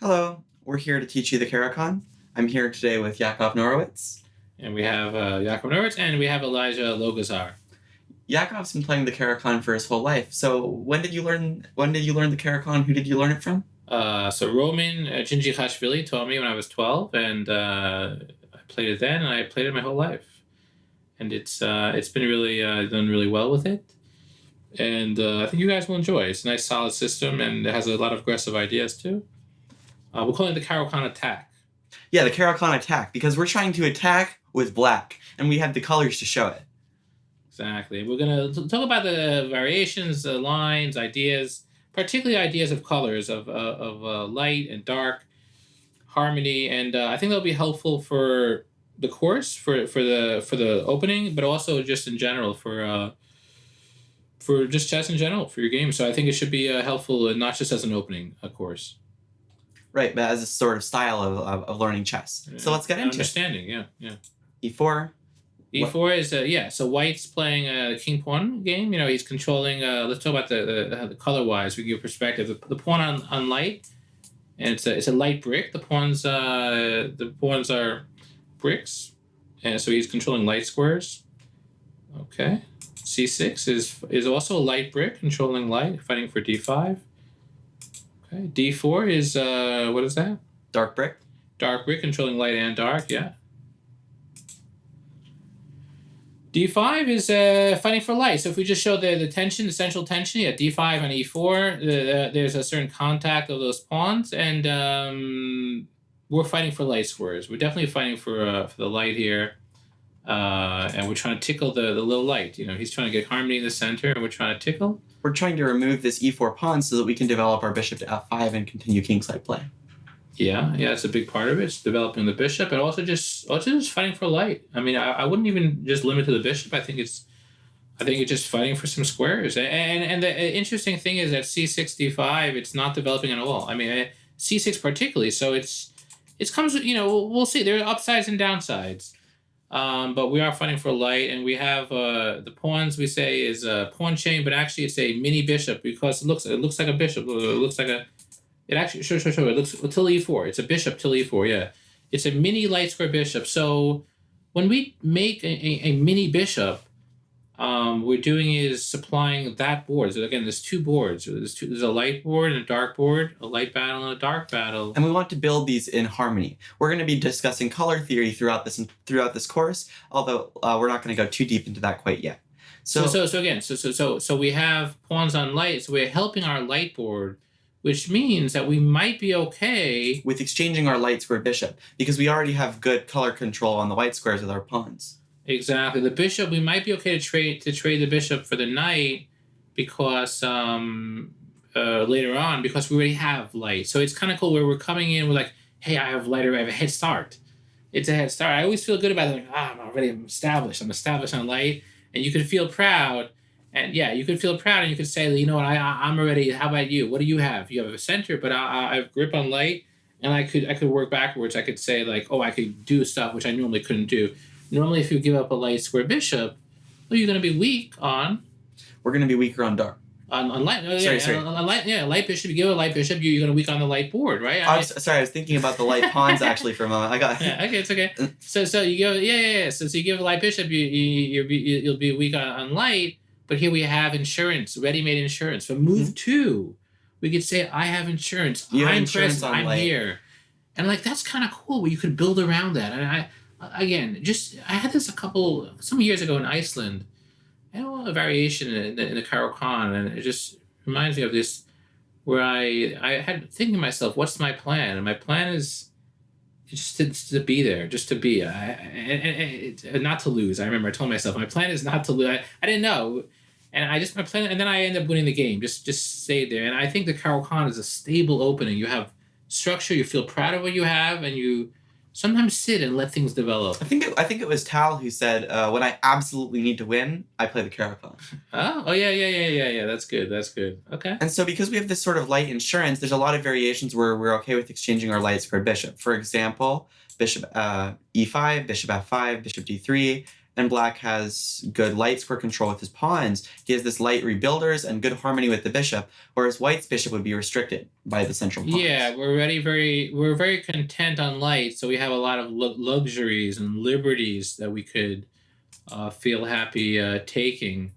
Hello, we're here to teach you the Karakhan. I'm here today with Yakov Norowitz. And we have Yaakov Norwitz, and we have Elijah Logazar. Yakov's been playing the Karakhan for his whole life. So when did you learn the Karakhan? Who did you learn it from? So Roman Jinjikhashvili taught me when I was 12, and I played it then, and I played it my whole life. And it's been really done really well with it. And I think you guys will enjoy it. It's a nice solid system, and it has a lot of aggressive ideas too. We're calling it the Karakhan Attack. Yeah, the Karakhan Attack, because we're trying to attack with black, and we have the colors to show it. Exactly. We're going to talk about the variations, the lines, ideas, particularly ideas of colors, of light and dark, harmony, and I think that'll be helpful for the course, for the opening, but also just in general for just chess in general for your game. So I think it should be helpful, not just as an opening, of course. Right, but as a sort of style of learning chess. So let's get into understanding. Yeah. E4. E4 is so White's playing a king pawn game. He's controlling. Let's talk about the color wise. We give perspective. The pawn on light, and it's a light brick. The pawns are bricks, and so he's controlling light squares. Okay, C6 is also a light brick controlling light, fighting for D5. Okay, D4 is what is that? Dark brick. Dark brick controlling light and dark. Yeah. D5 is fighting for light. So if we just show the tension, the central tension, D5 on E4, there's a certain contact of those pawns, and we're fighting for light squares. We're definitely fighting for the light here, and we're trying to tickle the little light. He's trying to get harmony in the center, and we're trying to tickle. We're trying to remove this E4 pawn so that we can develop our bishop to F5 and continue kingside play. Yeah, it's a big part of it. It's developing the bishop, and also just fighting for light. I mean, I wouldn't even just limit to the bishop. I think it's just fighting for some squares. And the interesting thing is that C6 D5, it's not developing at all. I mean, C6 particularly. So it comes with, we'll see. There are upsides and downsides. But we are fighting for light, and we have the pawns. We say is a pawn chain, but actually it's a mini bishop because it looks like a bishop. It looks like a. It actually sure. It looks till E4. It's a bishop till E4. Yeah, it's a mini light square bishop. So when we make a mini bishop, we're doing is supplying that board. So again, there's two boards. There's a light board and a dark board, a light battle and a dark battle. And we want to build these in harmony. We're going to be discussing color theory throughout this course, although we're not going to go too deep into that quite yet. So we have pawns on light. So we're helping our light board, which means that we might be okay with exchanging our light square bishop because we already have good color control on the white squares with our pawns. Exactly. The bishop, we might be okay to trade the bishop for the knight because later on, because we already have light. So it's kind of cool where we're coming in, we're like, hey, I have light, or I have a head start. It's a head start. I always feel good about it. Like, I'm established. I'm established on light. And you can feel proud. And yeah, you could feel proud and you could say, you know what, I'm already, how about you? What do you have? You have a center, but I have grip on light, and I could work backwards. I could say like, I could do stuff which I normally couldn't do. Normally, if you give up a light square bishop, well, you're going to be weak on... We're going to be weaker on dark. On light. Sorry. On light, light bishop. You give a light bishop, you're going to be weak on the light board, right? I was thinking about the light pawns actually for a moment. Okay, it's okay. So you go, So you give a light bishop, you'll be weak on light. But here we have insurance, ready-made insurance. For move 2, we could say, I have insurance. I'm present. I'm here. And that's kind of cool where you could build around that. And I had this some years ago in Iceland. And a variation in the Karakhan. And it just reminds me of this where I had thinking to myself, what's my plan? And my plan is just to be there, just to be, and not to lose. I remember I told myself my plan is not to lose. I didn't know, and my plan, and then I ended up winning the game. Just stayed there, and I think the Karakhan is a stable opening. You have structure, you feel proud of what you have, and you sometimes sit and let things develop. I think it was Tal who said, when I absolutely need to win, I play the Karakhan. Yeah. That's good. Okay. And so because we have this sort of light insurance, there's a lot of variations where we're okay with exchanging our light squared bishop. For example, bishop E5, bishop F5, bishop D3, and black has good light square control with his pawns. He has this light rebuilders and good harmony with the bishop, whereas white's bishop would be restricted by the central pawns. Yeah, we're very content on light, so we have a lot of luxuries and liberties that we could feel happy taking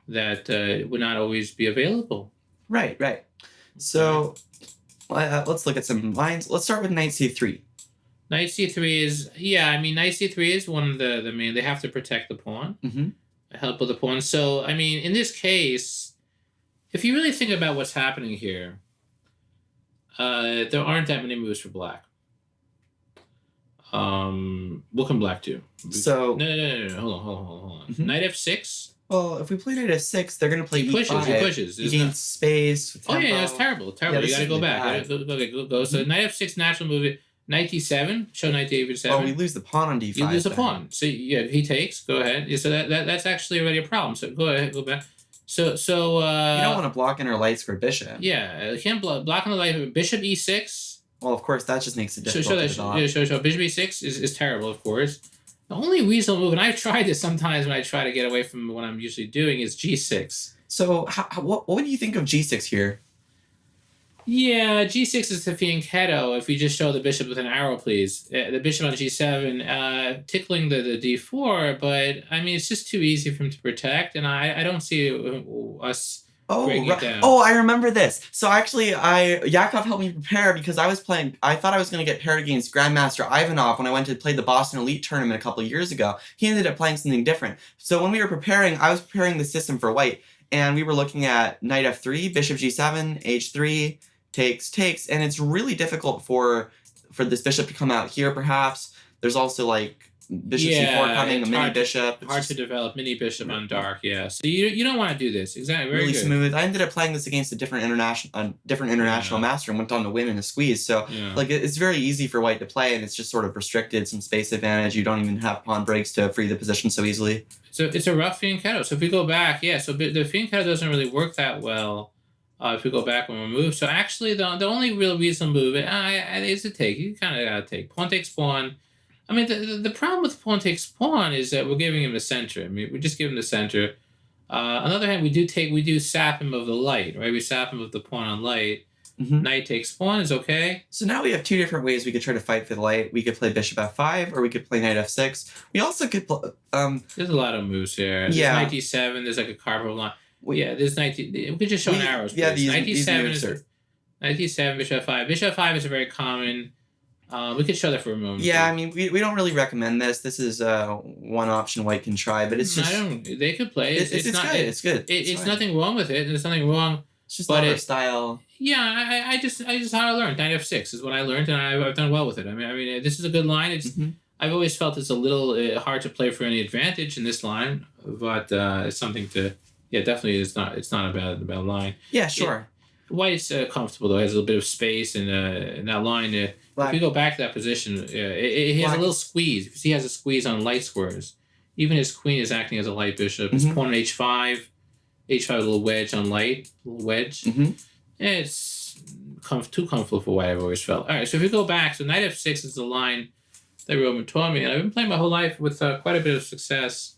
that would not always be available. Right, right. So let's look at some lines. Let's start with knight c3. Knight c3 is knight c3 is one of the main. They have to protect the pawn, help with the pawn. So I mean, in this case, if you really think about what's happening here, there aren't that many moves for black. What can black do? So no. Hold on. Knight f6. Well, if we play knight f6, they're gonna play He pushes. e5. He pushes. He gains space. Oh Tempo. yeah, that's terrible. Terrible. Yeah, You gotta go back. Go. So knight f6 natural move. Knight d7. Show knight to a7. Oh, we lose the pawn on d5. You lose the then. pawn. So yeah, he takes. Go ahead. Yeah, so that's actually already a problem. So go ahead. Go back. So You don't want to block in our light square bishop. yeah, can't block on the light. Bishop e6. Well, of course, that just makes it difficult Show to that. develop. Show. Bishop e6 is terrible, of course. The only reasonable move, and I've tried this sometimes when I try to get away from what I'm usually doing, is g6. So, what do you think of g6 here? Yeah, g6 is the fianchetto. If you just show the bishop with an arrow, please. The bishop on g7, tickling the d4, but I mean, it's just too easy for him to protect, and I don't see us. Oh, breaking it right. down. Oh, I remember this. So actually, Yakov helped me prepare because I thought I was going to get paired against Grandmaster Ivanov when I went to play the Boston Elite Tournament a couple of years ago. He ended up playing something different. So when we were preparing, I was preparing the system for white, and we were looking at knight f3, bishop g7, h3, takes, and it's really difficult for this bishop to come out here, perhaps. There's also, like, bishop c4 coming, a mini bishop. Hard to develop mini bishop on dark, yeah. So you don't want to do this. Exactly, very really good. smooth. I ended up playing this against a different international master and went on to win in a squeeze. So like it's very easy for white to play, and it's just sort of restricted, some space advantage. You don't even have pawn breaks to free the position so easily. So it's a rough fianchetto. So if we go back, so the fianchetto doesn't really work that well. If we go back when we move, so actually the only real reason to move it is a take. You kind of gotta take pawn takes pawn. I mean, the problem with pawn takes pawn is that we're giving him the center. I mean, we just give him the center. On the other hand, we do sap him of the light, right? We sap him of the pawn on light. Knight takes pawn is okay. So now we have two different ways we could try to fight for the light. We could play bishop f5, or we could play knight f6. We also could play. There's a lot of moves here. There's knight d7. There's like a carpet line. There's knight. We could just show arrows. Yeah, please. knight d7 is knight d7, bishop f5. Bishop f5 is a very common. We could show that for a moment. Yeah, I mean, we don't really recommend this. This is one option white can try, but it's just. They could play. It's good. It's good. It's nothing wrong with it. There's nothing wrong. It's just not our style. Yeah, I just how I learned. Knight f6 is what I learned, and I've done well with it. I mean, this is a good line. It's I've always felt it's a little hard to play for any advantage in this line, but it's something to. Yeah, definitely. It's not a bad line. Yeah, sure. White's comfortable though. He has a little bit of space in that line. If we go back to that position, he has a little squeeze. Because he has a squeeze on light squares. Even his queen is acting as a light bishop. His pawn on h5, a little wedge on light, little wedge. It's too comfortable for white. I've always felt. All right, so if we go back, so knight f6 is the line that Roman taught me, and I've been playing my whole life with quite a bit of success.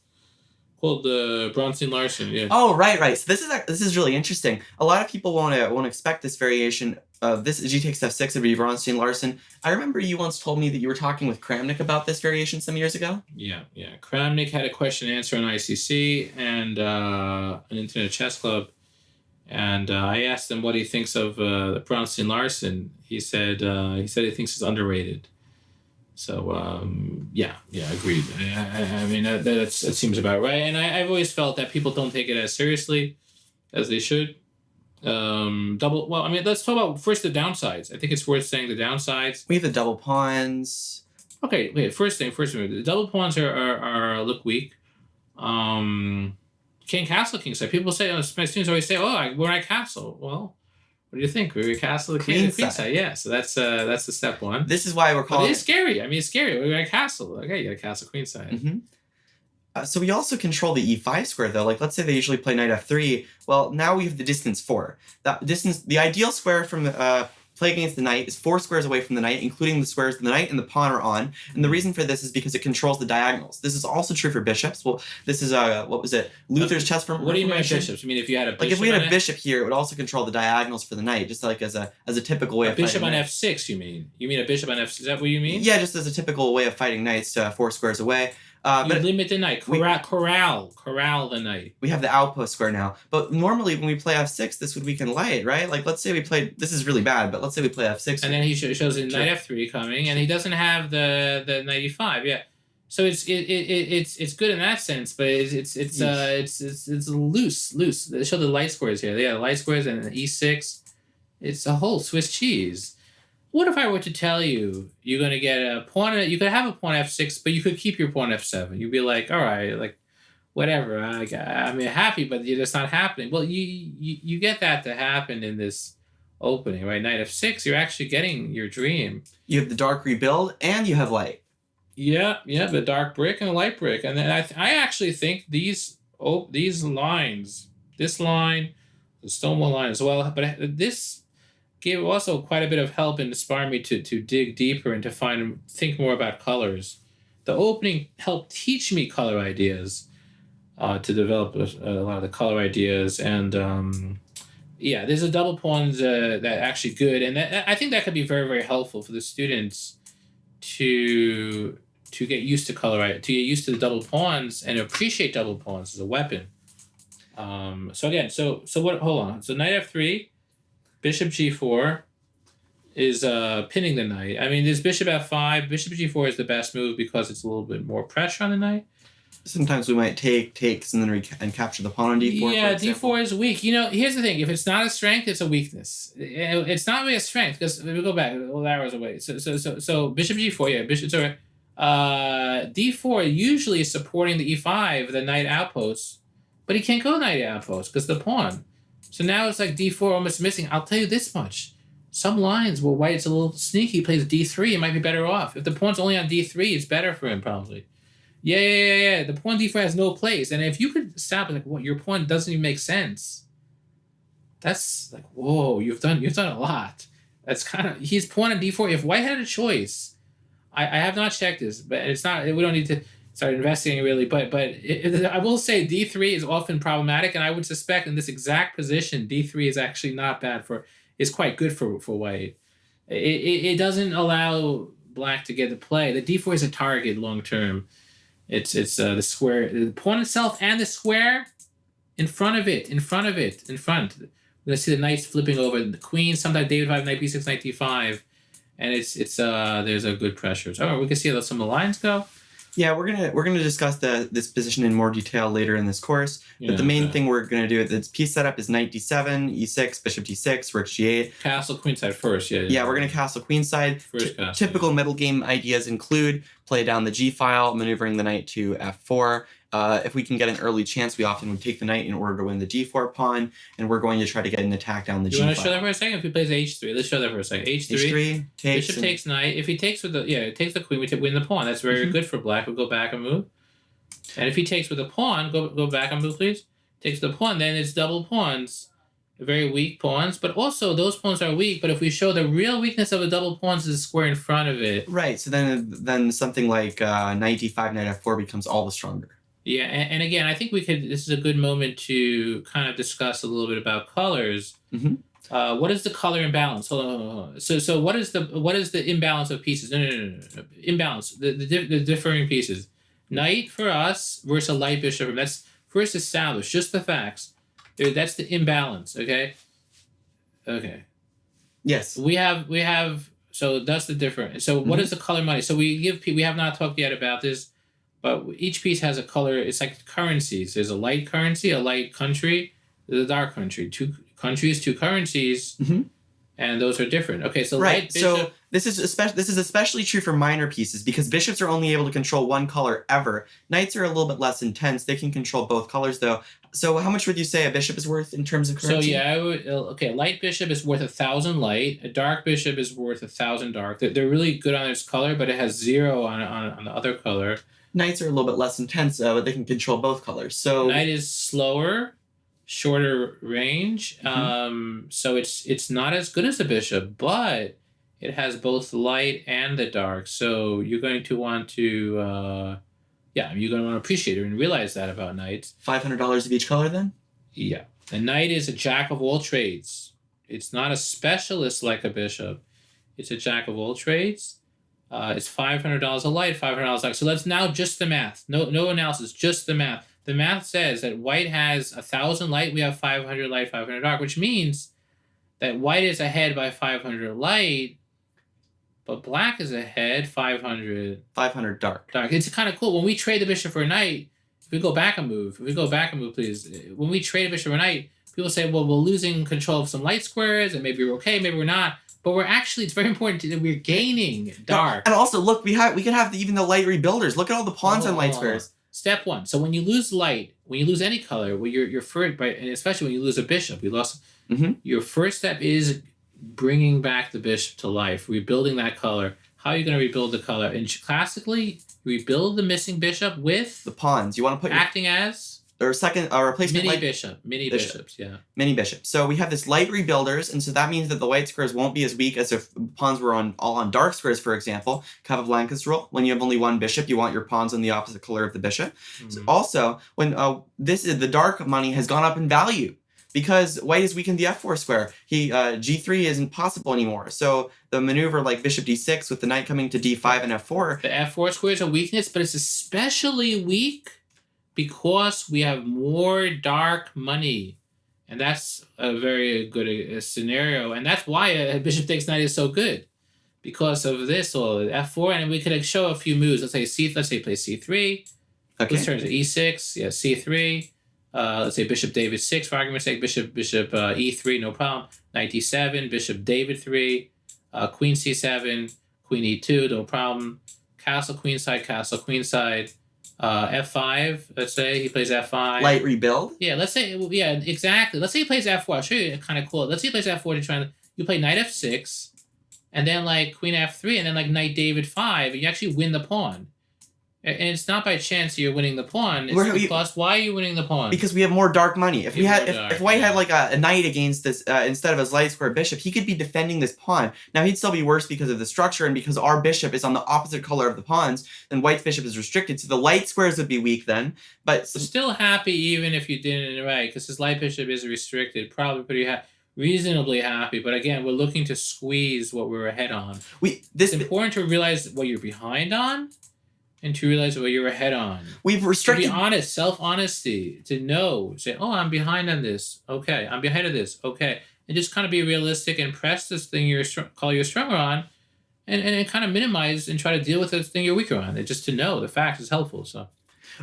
Called the Bronstein Larsen, yeah. Oh, right. So this is really interesting. A lot of people won't expect this variation of this g takes f6 would be Bronstein Larsen. I remember you once told me that you were talking with Kramnik about this variation some years ago. Yeah. Kramnik had a question and answer on ICC and an Internet Chess Club, and I asked him what he thinks of the Bronstein Larsen. He said he thinks it's underrated. So agreed. I mean that seems about right, and I've always felt that people don't take it as seriously as they should. Let's talk about first the downsides. I think it's worth saying the downsides. We have the double pawns. Okay, wait. First thing. The double pawns are look weak. King castle kingside. People say my students always say, we're at castle. Well. What do you think? We're castle, the queen side. Yeah, so that's the step one. This is why we're calling. But it's scary. I mean, it's scary. We're at castle. Okay, you got a castle queen side. So we also control the e5 square though. Like let's say they usually play knight f3. Well, now we have the distance 4. That distance, the ideal square from play against the knight is 4 squares away from the knight, including the squares the knight and the pawn are on. And the reason for this is because it controls the diagonals. This is also true for bishops. Well, this is what was it? Luther's chess from. What do you mean by bishops? I mean, if you had a bishop, like if we had a bishop here, it would also control the diagonals for the knight, just like as a typical way of bishop fighting on knights. f6. You mean a bishop on f6? Is that what you mean? Yeah, just as a typical way of fighting knights, 4 squares away. You But limit the knight. Corral the knight. we have the outpost square now. But normally when we play f6, this would weaken light, right? Like let's say we played. This is really bad, but let's say we play f6. And then he shows a knight f3 coming, and he doesn't have the knight e5. Yeah, so it's good in that sense, but it's loose. They show the light squares here. Yeah, light squares and e6. It's a whole Swiss cheese. What if I were to tell you you're going to get a pawn? You could have a pawn f6, but you could keep your pawn f7. You'd be like, all right, like whatever. I'm happy, but it's not happening. Well, you get that to happen in this opening, right? Knight f6. You're actually getting your dream. You have the dark rebuild, and you have light. Yeah, the dark brick and the light brick, and then I actually think these lines, this line, the Stonewall line as well, but this gave also quite a bit of help and inspired me to dig deeper and to think more about colors. The opening helped teach me color ideas, to develop a lot of the color ideas, and there's a double pawns that actually good, and I think that could be very, very helpful for the students to get used to to get used to the double pawns and appreciate double pawns as a weapon. So what? Hold on. So knight f3. Bishop g4 is pinning the knight. I mean, there's bishop f5. Bishop g4 is the best move because it's a little bit more pressure on the knight. Sometimes we might takes, and then and capture the pawn on d4. Yeah, d4 is weak. Here's the thing. If it's not a strength, it's a weakness. It's not really a strength because we go back hours away. So bishop g4, yeah, bishop. Sorry, d4 usually is supporting the e5, the knight outpost, but he can't go knight outpost because the pawn. So now it's like d4 almost missing. I'll tell you this much. Some lines where white's a little sneaky, plays d3, it might be better off. If the pawn's only on d3, it's better for him probably. Yeah. The pawn d4 has no place. And if you could establish like, your pawn doesn't even make sense. That's like, whoa, you've done a lot. That's kind of, he's pawn on d4. If white had a choice, I have not checked this, but it's not, we don't need to start investigating really, but I will say d3 is often problematic, and I would suspect in this exact position, d3 is actually not bad is quite good for white. It doesn't allow black to get the play. The d4 is a target long term. It's the square, the pawn itself and the square in front of it. We're gonna see the knights flipping over the queen. Sometimes David 5, knight b6, knight d5, and it's there's a good pressure. So we can see how some of the lines go. Yeah, we're gonna discuss this position in more detail later in this course. But the main thing we're gonna do, the piece setup is knight d7, e6, bishop d6, rook g8. Castle queenside first, yeah. Yeah, we're gonna castle queenside. First castle. Typical middle game ideas include play down the g file, maneuvering the knight to f4. If we can get an early chance, we often would take the knight in order to win the d4 pawn, and we're going to try to get an attack down the g file. You want to show that for a second? If he plays h3, let's show that for a second. h3 takes. Bishop takes knight. If he takes with it takes the queen, we win the pawn. That's very good for black. We'll go back and move. And if he takes with the pawn, go back and move, please. Takes the pawn, then it's double pawns. Very weak pawns, but also those pawns are weak. But if we show the real weakness of a double pawns is the square in front of it. Right. So then something like knight d5, knight f4 becomes all the stronger. Yeah, and again, I think this is a good moment to kind of discuss a little bit about colors. Mm-hmm. What is the color imbalance? Hold on. So what is the imbalance of pieces? No. Imbalance. The differing pieces. Knight for us versus a light bishop. That's first established. Just the facts. That's the imbalance. Okay. Yes. We have. So that's the difference. So what is the color money? So we have not talked yet about this. But each piece has a color. It's like currencies. There's a light currency, a light country, there's a dark country. 2 countries, 2 currencies, and those are different. Okay, so right. light bishop. So this is especially true for minor pieces because bishops are only able to control one color ever. Knights are a little bit less intense. They can control both colors though. So how much would you say a bishop is worth in terms of currency? So I would. Okay, light bishop is worth 1,000 light. A dark bishop is worth 1,000 dark. They're really good on its color, but it has 0 on the other color. Knights are a little bit less intense, but they can control both colors. So knight is slower, shorter range. So it's not as good as the bishop, but it has both the light and the dark. So you're going to want to you're going to want to appreciate it and realize that about knights. $500 of each color then? Yeah. A knight is a jack of all trades. It's not a specialist like a bishop. It's a jack of all trades. It's $500 a light, $500 dark. So let's now just the math. No analysis, just the math. The math says that white has 1,000 light. We have 500 light, 500 dark, which means that white is ahead by 500 light, but black is ahead 500 dark. It's kind of cool. When we trade the bishop for a knight, if we go back a move, please. When we trade a bishop for a knight, people say, well, we're losing control of some light squares, and maybe we're okay, maybe we're not. But we're actually, it's very important that we're gaining dark. And also, look, we can have even the light rebuilders. Look at all the pawns on light squares. Step one. So when you lose light, when you lose any color, well, your first, and especially when you lose a bishop, we lost. Your first step is bringing back the bishop to life, rebuilding that color. How are you going to rebuild the color? And classically, rebuild the missing bishop with the pawns. You want to put acting as replacement mini bishops. Yeah, mini bishop. So we have this light rebuilders, and so that means that the white squares won't be as weak as if pawns were all on dark squares. For example, Capablanca's rule: when you have only one bishop, you want your pawns on the opposite color of the bishop. So also, when the dark money has gone up in value, because white has weakened the f4 square. G3 isn't possible anymore. So the maneuver like bishop d6 with the knight coming to d5 and f4. The f4 square is a weakness, but it's especially weak because we have more dark money. And that's a very good scenario. And that's why a bishop takes knight is so good. Because of this, or f4, and we could show a few moves. Let's say play c3. Okay. Let's turn to e6. Yeah, c3. Let's say bishop David 6 for argument's sake. Bishop e3, no problem. Knight d7. Bishop David 3. Queen c7. Queen e2, no problem. Castle queenside. F5. Let's say he plays f5. Light rebuild. Yeah. Let's say exactly. Let's say he plays f4. I'll show you kind of cool. Let's say he plays f4 to try and you play knight f6, and then like queen f3, and then like knight David 5, and you actually win the pawn. And it's not by chance you're winning the pawn. It's plus, why are you winning the pawn? Because we have more dark money. If white had like a knight against this instead of his light square bishop, he could be defending this pawn. Now he'd still be worse because of the structure and because our bishop is on the opposite color of the pawns. Then white's bishop is restricted, so the light squares would be weak then. But still happy even if you didn't right, because his light bishop is restricted. Probably pretty reasonably happy. But again, we're looking to squeeze what we're ahead on. It's important to realize what you're behind on. And to realize what you're ahead on. We've restricted. To be honest, self-honesty. To know, say, oh, I'm behind on this. Okay, I'm behind of this. Okay, and just kind of be realistic and press this thing you're stronger on, and kind of minimize and try to deal with this thing you're weaker on. And just to know the facts is helpful. So.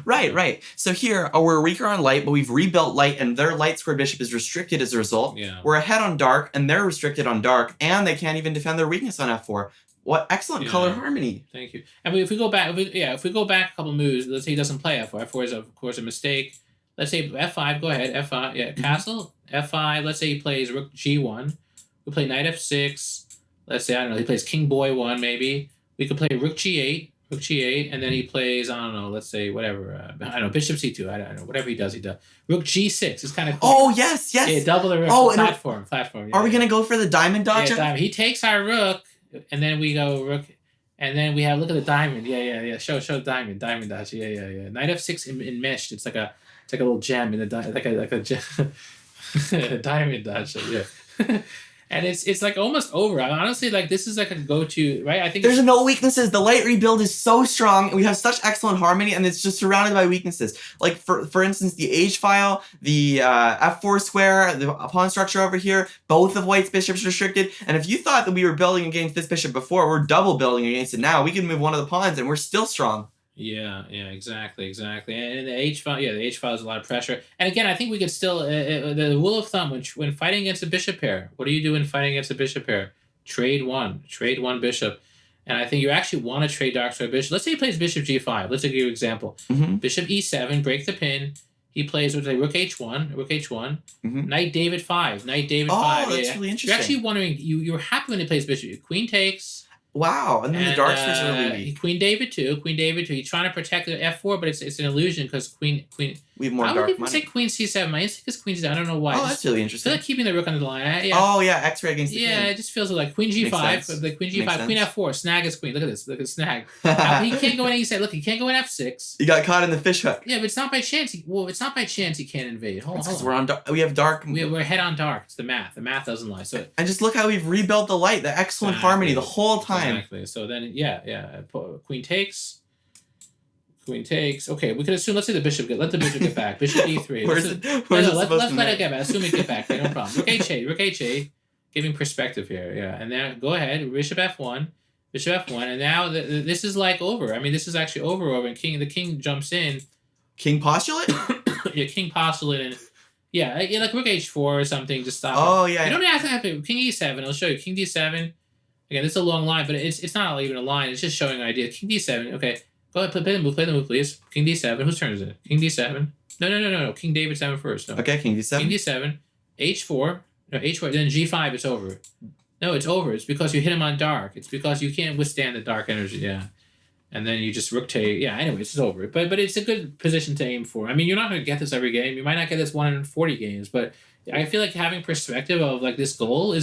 Right. So here, we're weaker on light, but we've rebuilt light, and their light square bishop is restricted as a result. Yeah. We're ahead on dark, and they're restricted on dark, and they can't even defend their weakness on f4. What excellent color harmony! Thank you. And if we go back, if we go back a couple moves, let's say he doesn't play f4. F4 is of course a mistake. Let's say f5. Go ahead, f5. Yeah, castle f5. Let's say he plays rook g1. We play knight f6. Let's say I don't know. He plays king boy 1 maybe. We could play rook g8, and then he plays I don't know. Let's say whatever. I don't know. Bishop c2. I don't know. Whatever he does, he does. Rook g6 is kind of cool. Oh yes. Yeah, double the rook. Platform. Yeah, are we gonna go for the diamond dodge? Yeah, diamond. He takes our rook. And then we go rook, and then we have look at the diamond. Yeah. Show diamond dodge. Yeah. Knight f6 enmeshed. It's like a little gem in the like a gem. Diamond dodge. Yeah. And it's like almost over. I honestly like this is like a go-to, right? I think there's no weaknesses. The light rebuild is so strong, and we have such excellent harmony, and it's just surrounded by weaknesses. Like for instance, the H file, the f4 square, the pawn structure over here. Both of white's bishops restricted. And if you thought that we were building against this bishop before, we're double building against it now. We can move one of the pawns, and we're still strong. Yeah, exactly. And the H file, the H file is a lot of pressure. And again, I think we could still the rule of thumb when fighting against a bishop pair. What do you do when fighting against a bishop pair? Trade one bishop. And I think you actually want to trade dark square bishop. Let's say he plays bishop g5. Let's give you an example. Bishop e7, break the pin. He plays rook h1, knight David 5, knight David 5. Oh, that's really interesting. You're actually wondering. You're happy when he plays bishop. Queen takes. Wow, and then the dark squares are really weak. Queen David 2. He's trying to protect the f4, but it's an illusion because queen We have more I would dark even money. say queen c7. My instinct is queen c7. I don't know why. Oh, I that's really feel interesting. like keeping the rook on the line. Yeah. Oh yeah, X-ray against the Yeah, queen. it just feels like queen Makes g5. sense. The queen Makes g5, queen sense. f4. Snag is queen. Look at this. Look at snag. He can't go in. He said, look, he can't go in f6. You got caught in the fish hook. Yeah, but it's not by chance. It's not by chance he can't invade. Hold That's 'cause on. we're on. We have dark. We're head on dark. It's the math. The math doesn't lie. So And just look how we've rebuilt the light. The excellent harmony the whole time. Exactly. So then, queen takes. Queen takes. Okay, we could assume. Let's say the bishop. Let the bishop get back. Bishop e3. Where's it supposed Let's to let be? it get back. Assume it get back. Okay, no problem. Rook h8. Rook h8. Giving perspective here. Yeah, and then go ahead. Bishop f1. Bishop f1. And now this is like over. I mean, this is actually over. And the king jumps in. King postulate? Yeah, king postulate and like rook h4 or something. Just stop. Oh You yeah. don't have to king e7. I'll show you king d7. Again, this is a long line, but it's not even a line. It's just showing an idea. King d7. Okay, go ahead, play the move. Play the move, please. King d7. Whose turn is it? King d7. No. King David 7 first. No. Okay, King D7. King d7. H4. No, h4. Then g5. It's over. No, it's over. It's because you hit him on dark. It's because you can't withstand the dark energy. Yeah. And then you just rook take. Yeah. Anyways, it's over. But it's a good position to aim for. I mean, you're not going to get this every game. You might not get this 140 games, but I feel like having perspective of like this goal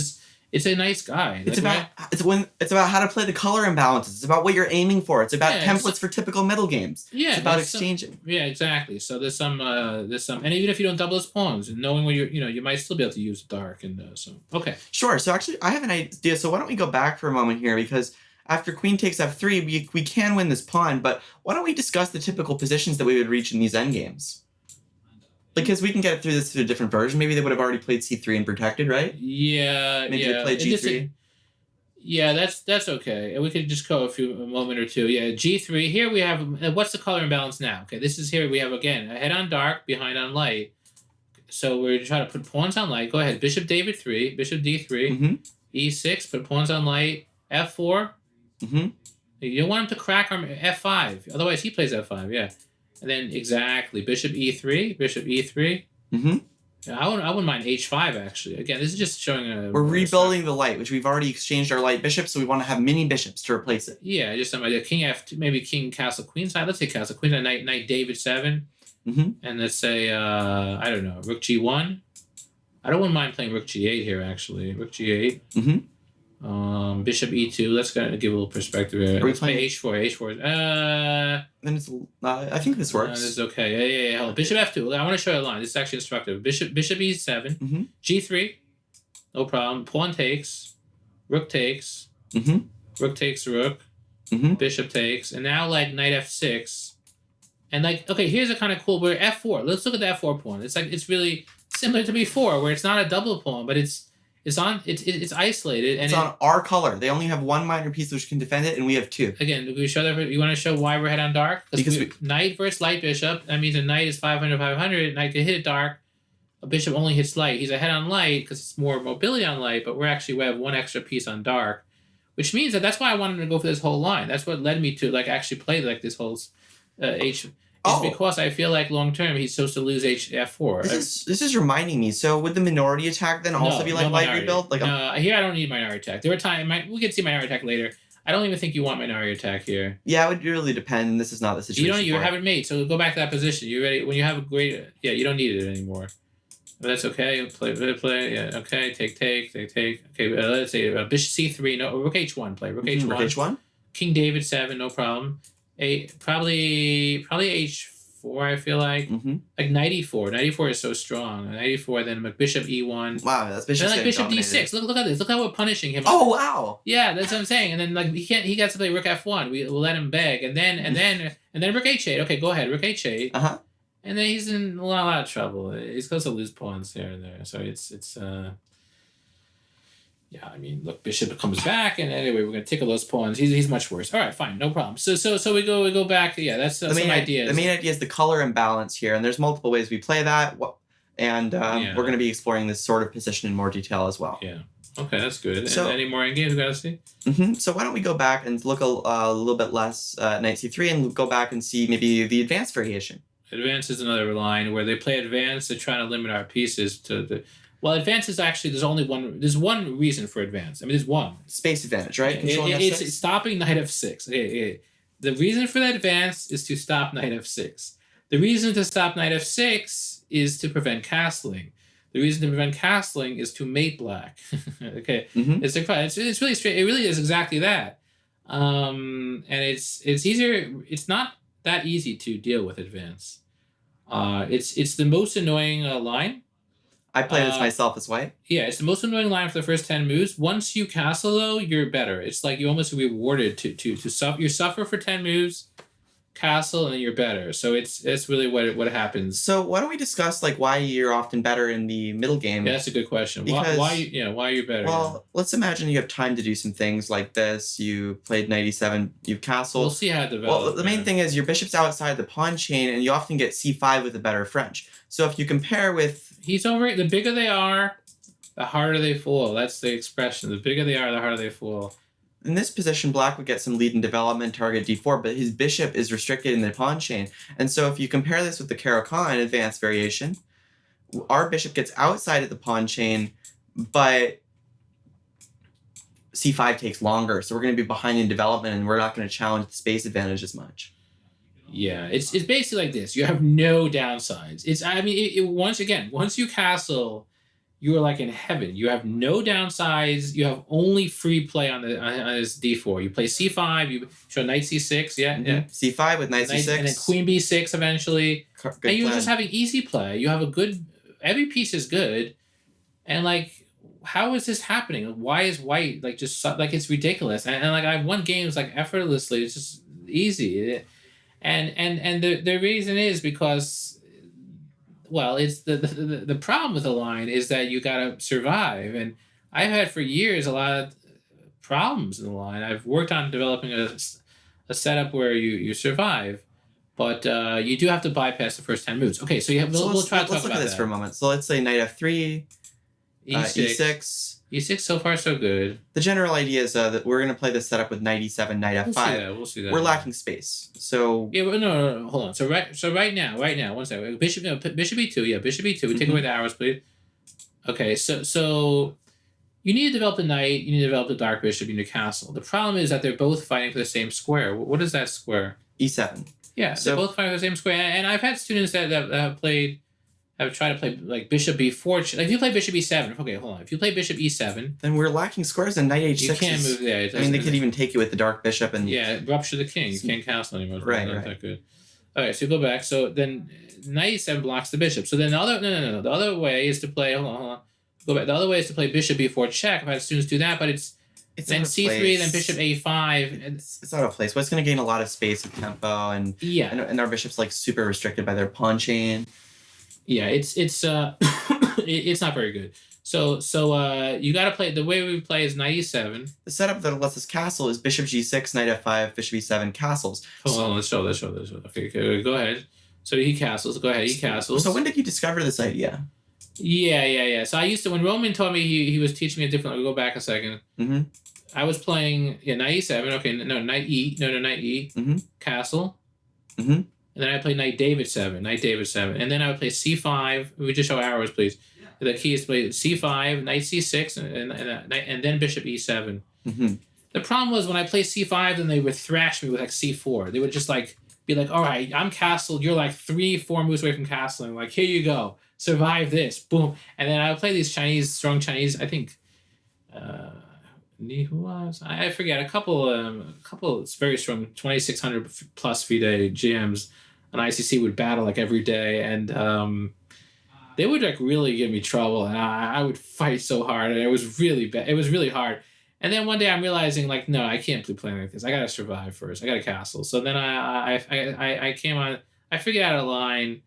it's a nice guide. It's Like, it's about how to play the color imbalances. It's about what you're aiming for. It's about Yeah, templates for typical middle games. yeah, It's about there's some- exchanging. yeah, exactly. So there's some, and even if you don't double his pawns, knowing when you might still be able to use the dark, and so okay. Sure. So actually, I have an idea. So why don't we go back for a moment here, because after queen takes f3, we can win this pawn. But why don't we discuss the typical positions that we would reach in these endgames? Because we can get through this through a different version. Maybe they would have already played c3 and protected, right? Yeah, Maybe yeah. they played And this g3. is- yeah, that's okay. And we could just go a moment or two. Yeah, g3. Here we have what's the color imbalance now? Okay, this is here we have again a head on dark, behind on light. So we're trying to put pawns on light. Go ahead, Bishop David 3, Bishop d3, Mm-hmm. e6. Put pawns on light. f4. Mm-hmm. You don't want him to crack on f5. Otherwise, he plays f5. Yeah, and then exactly Bishop e3, Bishop e3. Mm-hmm. Yeah, I wouldn't mind h5 actually. Again, this is just showing a. We're rebuilding the light, which we've already exchanged our light bishop, so we want to have mini bishops to replace it. Yeah, just some idea. King f2, maybe king castle queen side. Let's say castle queen side. Knight David 7. Mm-hmm. And let's say I don't know, rook g1. I don't mind playing rook g8 here actually. Rook g8. Mm-hmm. Bishop e2. Let's give a little perspective here. Are we Let's play playing- h4. Then it's. I think this works. This is okay. Yeah. Hold on. Bishop f2. I want to show you a line. This is actually instructive. Bishop e7. Mhm. G3. No problem. Pawn takes. Rook takes. Mm-hmm. Rook takes rook. Mm-hmm. Bishop takes. And now like knight f6. And like, okay, here's a kind of cool where f4. Let's look at the f4 pawn. It's like it's really similar to before, where it's not a double pawn, but it's isolated and It's on our color. They only have one minor piece which can defend it, and we have two. again, do we show that? You want to show why we're head on dark? Because Knight versus light bishop. That means a knight is 500. Knight can hit it dark. A bishop only hits light. He's ahead on light because it's more mobility on light. But we have one extra piece on dark, which means that's why I wanted to go for this whole line. That's what led me to like actually play like this whole H. Is because I feel like long term he's supposed to lose f4. This is reminding me. So would the minority attack then also be like light minority. rebuild? Like no, here I don't need minority attack. There were times we could see minority attack later. I don't even think you want minority attack here. yeah, it would really depend. This is not the situation. You for it. have it made, so go back to that position. You ready? When you have a great, you don't need it anymore. But that's okay. Play. Yeah, okay. Take. Okay, let's say bishop c3. No, rook h1. Play rook h1. Rook h1. King David 7. No problem. Probably h4. I feel like Mm-hmm. like knight e4. Knight e4 is so strong. Knight e4. Then bishop e1. Wow, that's bishop. Then like bishop d6. Look at this. Look how we're punishing him. Oh wow. Yeah, that's what I'm saying. And then like he gets to play rook f1. We'll let him beg, and then rook h8. Okay, go ahead, rook h8. Uh huh. And then he's in a lot of trouble. He's supposed to lose pawns here and there. So it's yeah. I mean, look, bishop comes back, and anyway, we're gonna tickle those pawns. He's much worse. All right, fine, no problem. So we go back. Yeah, that's some ideas. The main idea is the color imbalance here, and there's multiple ways we play that. And Yeah. we're going to be exploring this sort of position in more detail as well. Yeah. Okay, that's good. So- Any more in games we gotta see? Mm-hmm. So why don't we go back and look a little bit less knight c3 and go back and see maybe the advanced variation. Advance is another line where they play advance. They're trying to limit our pieces to the. Well, advance is actually there's one reason for advance. I mean, there's one. Space advantage, right? It- Controlling it's f6? stopping knight f6. The reason for the advance is to stop knight f6. The reason to stop knight f6 is to prevent castling. The reason to prevent castling is to mate black. Okay, Mm-hmm. it's really straight. It really is exactly that. And it's easier. It's not that easy to deal with advance. It's the most annoying line. I play this myself as white. Yeah, it's the most annoying line for the first 10 moves. Once you castle though, you're better. It's like you almost rewarded to suffer. You suffer for 10 moves, castle, and then you're better. So it's really what happens. So why don't we discuss like why you're often better in the middle game? Yeah, that's a good question. Because- Why are you better? Well, let's imagine you have time to do some things like this. You played knight e7, you've castled. We'll see how it develops. Well, the main thing is your bishop's outside the pawn chain, and you often get c5 with a better French. So if you compare with He's over. The bigger they are, the harder they fall. That's the expression. The bigger they are, the harder they fall. in this position, black would get some lead in development, target d4, but his bishop is restricted in the pawn chain. And so if you compare this with the Caro-Kann advanced variation, our bishop gets outside of the pawn chain, but c5 takes longer. So we're going to be behind in development, and we're not going to challenge the space advantage as much. Yeah, it's basically like this. You have no downsides. Once you castle, you are like in heaven. You have no downsides. You have only free play on this d4. You play c5. You show knight c6. Yeah, yeah. c5 with knight c6. And then queen b6 eventually. Good and you're plan. just having easy play. You have a good. Every piece is good, and like, how is this happening? Why is white like just like it's ridiculous? And like I've won games like effortlessly. It's just easy. And the reason is because, well, it's the problem with the line is that you gotta survive, and I've had for years a lot of problems in the line. I've worked on developing a setup where you survive, but you do have to bypass the first 10 moves. Okay, so we'll try to talk let's look about at this that. for a moment. So let's say knight f3, e6. E6 so far so good. The general idea is that we're going to play this setup with knight e7, knight f5. We'll see that. We're lacking space. So Yeah, but no, hold on. So right now, one second. Bishop e2. Yeah, bishop e2. We take away the arrows, please. Okay, so you need to develop the knight. You need to develop the dark bishop. You need a castle. The problem is that they're both fighting for the same square. What is that square? e7. Yeah, So- they're both fighting for the same square. And I've had students that have tried to play like bishop b4. Like if you play bishop e7. Okay, hold on. If you play bishop e7, Then we're lacking squares, and knight h6 you can't is- move there. It I mean, they doesn't- could even take you with the dark bishop and Yeah, rupture the king. You can't castle anymore. It's Right, not right. that good. Okay, so you go back. So then knight e7 blocks the bishop. So then the other no. The other way is to play. Hold on. Go back. The other way is to play bishop b4 check. I've had students do that, but it's then out of c3, place. then bishop a5. And It's out of place, but it's going to gain a lot of space and tempo, and yeah, and our bishop's like super restricted by their pawn chain. yeah. It's it's not very good. So you got to play the way we play is knight e7. The setup that lets us castle is bishop g6, knight f5, bishop e7, castles. Hold on, let's show. Okay, go ahead. So he castles. Go ahead. He castles. So when did you discover this idea? Yeah. So I used to, when Roman taught me, he was teaching me a different. I'll go back a second. Mm-hmm. I was playing knight e7. Okay, no, knight e. No, knight e. Mhm. Castle. Mhm. And then I played knight David 7. And then I would play c5. We just show arrows, please. The key is to play c5, knight c6, and then bishop e7. Mm-hmm. The problem was when I played c5, then they would thrash me with like c4. They would just like be like, all right, I'm castled. You're like 3-4 moves away from castling. Like, here you go. Survive this. Boom. And then I would play these strong Chinese, I think, who was? I forget. A couple very strong 2,600 plus FIDE GMs on ICC would battle like every day. And they would like really give me trouble. And I would fight so hard. And it was really bad. It was really hard. And then one day I'm realizing like, no, I can't be playing like this. I gotta survive first. I gotta castle. So then I came on. I figured out a line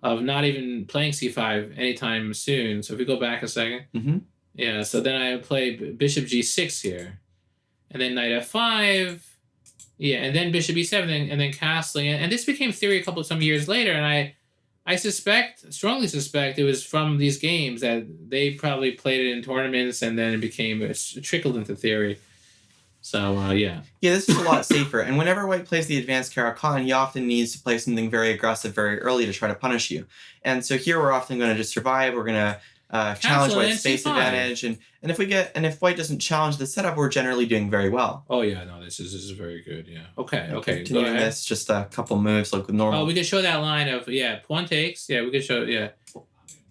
of not even playing c5 anytime soon. So if we go back a second, Mm-hmm. yeah. So then I play bishop g6 here, and then knight f5, yeah, and then bishop e7, and then castling. And this became theory some years later. And I strongly suspect it was from these games that they probably played it in tournaments, and then it trickled into theory. So yeah. Yeah, this is a lot safer. And whenever white plays the advanced Caro-Kann, he often needs to play something very aggressive very early to try to punish you. And so here we're often going to just survive. We're going to challenge white's and space C5. advantage, and if white doesn't challenge the setup, we're generally doing very well. Oh yeah, no, this is very good. Yeah. Okay. Okay. Go Continuing ahead. this, just a couple moves like with normal. Oh, we could show that line of pawn takes. Yeah, we could show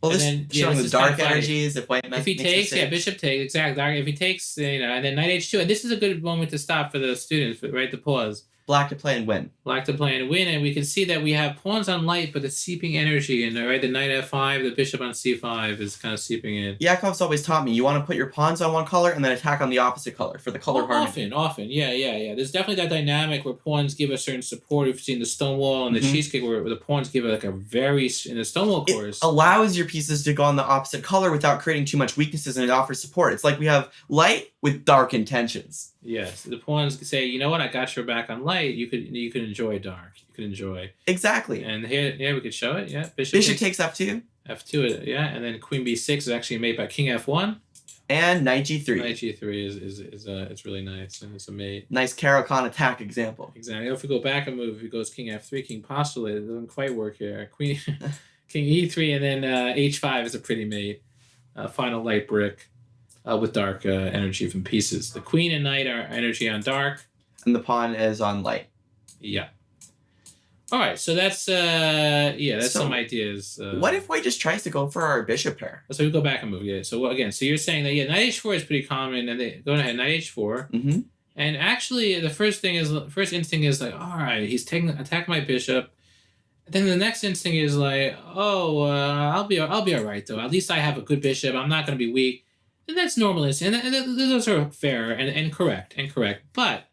Well, and this then, showing this the is kind dark of funny. energies. If white If he makes takes, mistakes. bishop takes, exactly. Dark. If he takes, and then knight h2, and this is a good moment to stop for the students, right? To pause. Black to play and win. Black to play and win, and we can see that we have pawns on light, but it's seeping energy in, right? The knight f5, the bishop on c5 is kind of seeping in. Yakov's always taught me you want to put your pawns on one color and then attack on the opposite color for the color harmony. Often, yeah. There's definitely that dynamic where pawns give a certain support. We've seen the Stonewall and the cheesecake where the pawns give like a very in the Stonewall course. It allows your pieces to go on the opposite color without creating too much weaknesses, and it offers support. It's like we have light with dark intentions. Yes, the pawns say, you know what, I got your back on light. You could enjoy dark. You could enjoy. Exactly. And here we could show it. Yeah, bishop takes f2. F2, yeah, and then queen b6 is actually made by king f1. And knight g3. Knight g3 is it's really nice, and it's a mate. Nice Caro-Kann attack example. Exactly. If we go back a move, if he goes king f3, king postulate, it doesn't quite work here. Queen, king e3, and then h5 is a pretty mate. Final light brick. With dark energy from pieces. The queen and knight are energy on dark. And the pawn is on light. Yeah. All right, so that's some ideas. What if white just tries to go for our bishop pair? So we go back and move. Yeah. So again, so you're saying that knight h4 is pretty common, and go ahead, knight h4. Mm-hmm. And actually, the first instinct is like, all right, he's attacking my bishop. Then the next instinct is like, I'll be all right though. At least I have a good bishop. I'm not going to be weak. And that's normal instinct, and those are fair and correct. But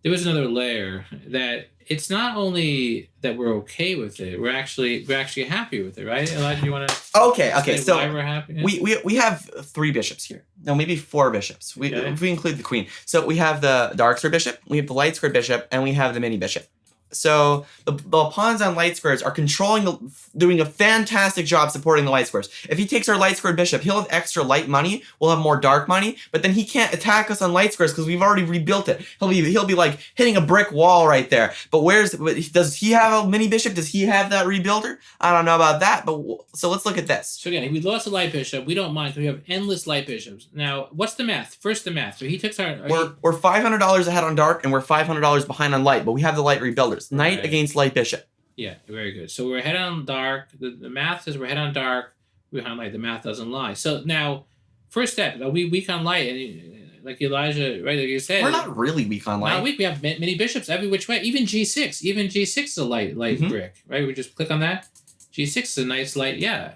there was another layer that it's not only that we're okay with it, we're actually happy with it, right? Elijah, you want to? Okay. So why we're happy? We have 3 bishops here. No, maybe 4 bishops. If we include the queen. So we have the dark square bishop, we have the light square bishop, and we have the mini bishop. So the pawns on light squares are doing a fantastic job supporting the light squares. If he takes our light squared bishop, he'll have extra light money. We'll have more dark money, but then he can't attack us on light squares because we've already rebuilt it. He'll be like hitting a brick wall right there. But does he have a mini bishop? Does he have that rebuilder? I don't know about that. But so let's look at this. So again, we lost a light bishop. We don't mind because we have endless light bishops. Now, what's the math? First, the math. So he took We're $500 ahead on dark and we're $500 behind on light, but we have the light rebuilders. Knight against light bishop. Yeah, very good. So we're ahead on dark. The math says we're ahead on dark. We're behind light. The math doesn't lie. So now, first step, are we weak on light? And like Elijah, right, like you said. We're not really weak on light. Not weak. We have many bishops every which way. Even G6. Even G6 is a light brick, right? We just click on that. G6 is a nice light, yeah.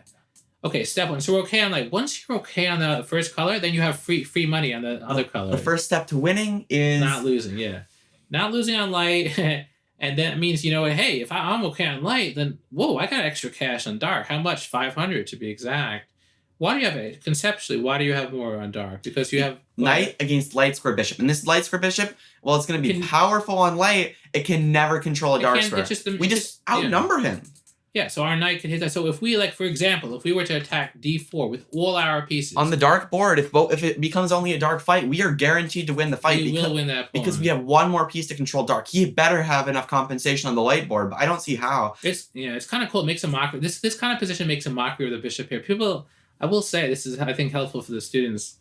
Okay, step 1. So we're okay on light. Once you're okay on the first color, then you have free money on the other color. The first step to winning is not losing, yeah. Not losing on light. And that means, hey, if I'm okay on light, then, whoa, I got extra cash on dark. How much? 500 to be exact. Why do you have it? Conceptually, why do you have more on dark? Because you have... Knight against light square bishop. And this light square bishop, well, it's going to be powerful on light. It can never control a dark square. We just outnumber him. Yeah, so our knight can hit that. So if we, for example, if we were to attack d4 with all our pieces... On the dark board, if it becomes only a dark fight, we are guaranteed to win the fight. We will win that pawn. Because we have one more piece to control dark. He better have enough compensation on the light board, but I don't see how. It's kind of cool. It makes a mockery. This kind of position makes a mockery of the bishop here. People, I will say, this is, I think, helpful for the students.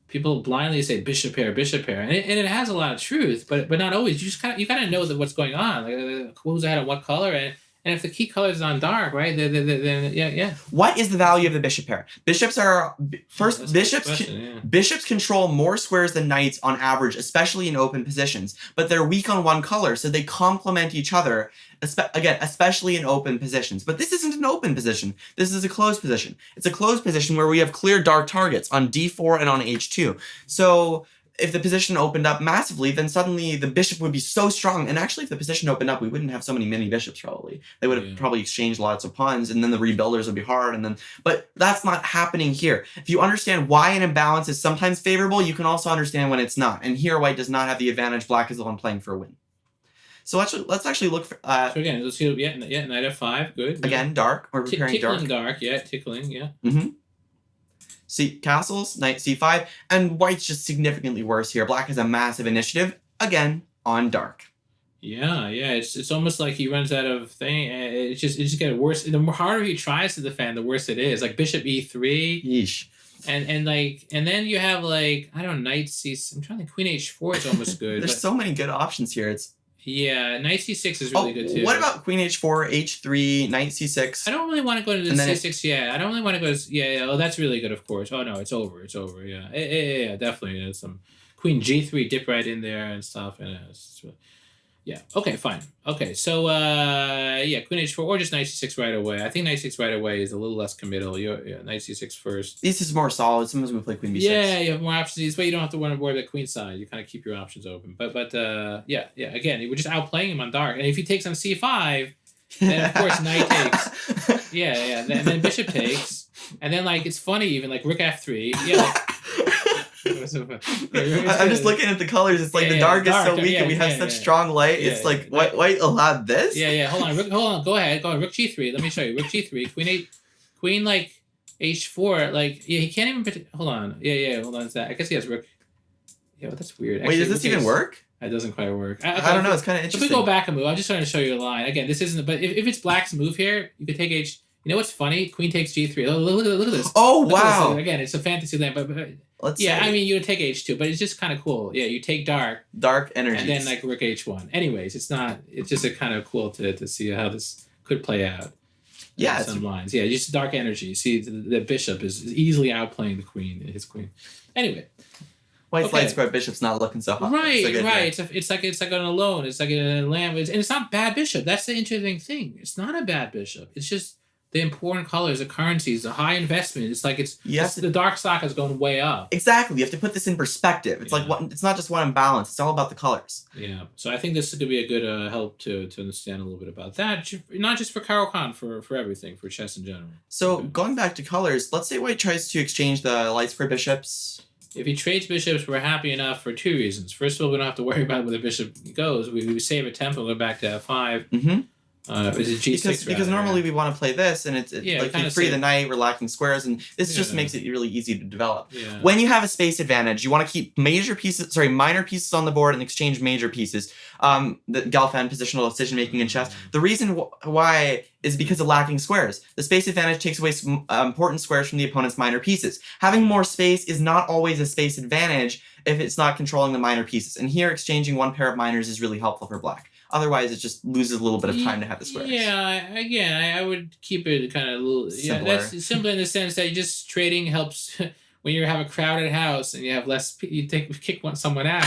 People blindly say bishop pair, and it has a lot of truth, but not always. You gotta know what's going on. Like who's ahead of what color, and if the key color is on dark, right, then yeah. What is the value of the bishop pair? Bishops are bishops control more squares than knights on average, especially in open positions. But they're weak on one color, so they complement each other. Especially in open positions. But this isn't an open position. This is a closed position. It's a closed position where we have clear dark targets on d4 and on h2. So if the position opened up massively, then suddenly the bishop would be so strong. And actually, if the position opened up, we wouldn't have so many mini bishops probably. They would have probably exchanged lots of pawns, and then the rebuilders would be hard. But that's not happening here. If you understand why an imbalance is sometimes favorable, you can also understand when it's not. And here, white does not have the advantage. Black is the one playing for a win. So let's actually look for... so again, let's see, knight f5, good. Again, dark. We're preparing dark. Tickling, yeah. Mm-hmm. See, castles, knight c5, and white's just significantly worse here. Black has a massive initiative, again, on dark. Yeah, yeah. It's almost like he runs out of thing. It just gets worse. The more harder he tries to defend, the worse it is. Like bishop e3, Yeesh. and then you have like I don't know knight c. I'm trying to think queen h4 is almost good. There's But so many good options here. It's yeah, knight c6 is really good too. what about queen h4, h3, knight I c6? don't really want to go to the And then c6 yet. I don't really want to go. Yeah. Oh, that's really good, of course. Oh no, it's over. It's over. Yeah, yeah, definitely. There's some queen g3 dip right in there and stuff, and it's really, yeah. Okay, fine. Okay, so yeah, queen h4 or just knight c6 right away. I think knight c6 right away is a little less committal. Yeah, knight c6 first. This is more solid. Sometimes we play queen b6. Yeah, you have more options. This way, you don't have to worry about the queen side. You kind of keep your options open. But yeah. Again, we're just outplaying him on dark. And if he takes on c5, then of course knight takes. Yeah. Then bishop takes, and then like it's funny even like rook f3. Yeah. Like, I'm just looking at the colors. It's like the dark is so weak, and we have such strong light. It's like white allowed this. Yeah. Hold on. Go ahead. Rook g3. Let me show you. Rook g3. Queen like h4. Like yeah, he can't even. Hold on. Yeah. Hold on. I guess he has rook. Yeah, well, that's weird. Wait, does this even work? It doesn't quite work. I don't know. It's kind of interesting. If we go back a move, I'm just trying to show you a line. Again, this isn't. But if it's black's move here, you could take h. You know what's funny? Queen takes g3. Look at this. Oh look wow! This. Again, it's a fantasy land, but let's. Yeah, say. I mean, you would take h2, but it's just kind of cool. Yeah, you take dark energy, and then like rook h1. Anyways, it's not. It's just a kind of cool to see how this could play out. Yeah, some lines. Yeah, just dark energy. See, the bishop is easily outplaying the queen. His queen. Anyway. White light square bishop's not looking so hot. Right. It's like an alone. It's like a lamb, and it's not bad bishop. That's the interesting thing. It's not a bad bishop. It's just the important colors, the currencies, the high investment. It's like the dark stock has gone way up. Exactly. You have to put this in perspective. It's like it's not just one imbalance. It's all about the colors. Yeah. So I think this could be a good help to understand a little bit about that. Not just for Caro-Kann, for everything, for chess in general. So going back to colors, let's say white tries to exchange the light square bishops. If he trades bishops, we're happy enough for two reasons. First of all, we don't have to worry about where the bishop goes. We save a tempo, go back to f5. Mm-hmm. Is it g6? Because normally we want to play this, and it's like you free the knight, we're lacking squares, and this just makes it really easy to develop. Yeah. When you have a space advantage, you want to keep minor pieces on the board and exchange major pieces. The Gelfand positional decision making in chess. The reason why is because of lacking squares. The space advantage takes away some important squares from the opponent's minor pieces. Having more space is not always a space advantage if it's not controlling the minor pieces. And here, exchanging one pair of minors is really helpful for black. Otherwise, it just loses a little bit of time to have the squares. Yeah, again, I would keep it kind of a little... Simpler. Yeah, that's simple in the sense that just trading helps when you have a crowded house and you have less... You kick someone out,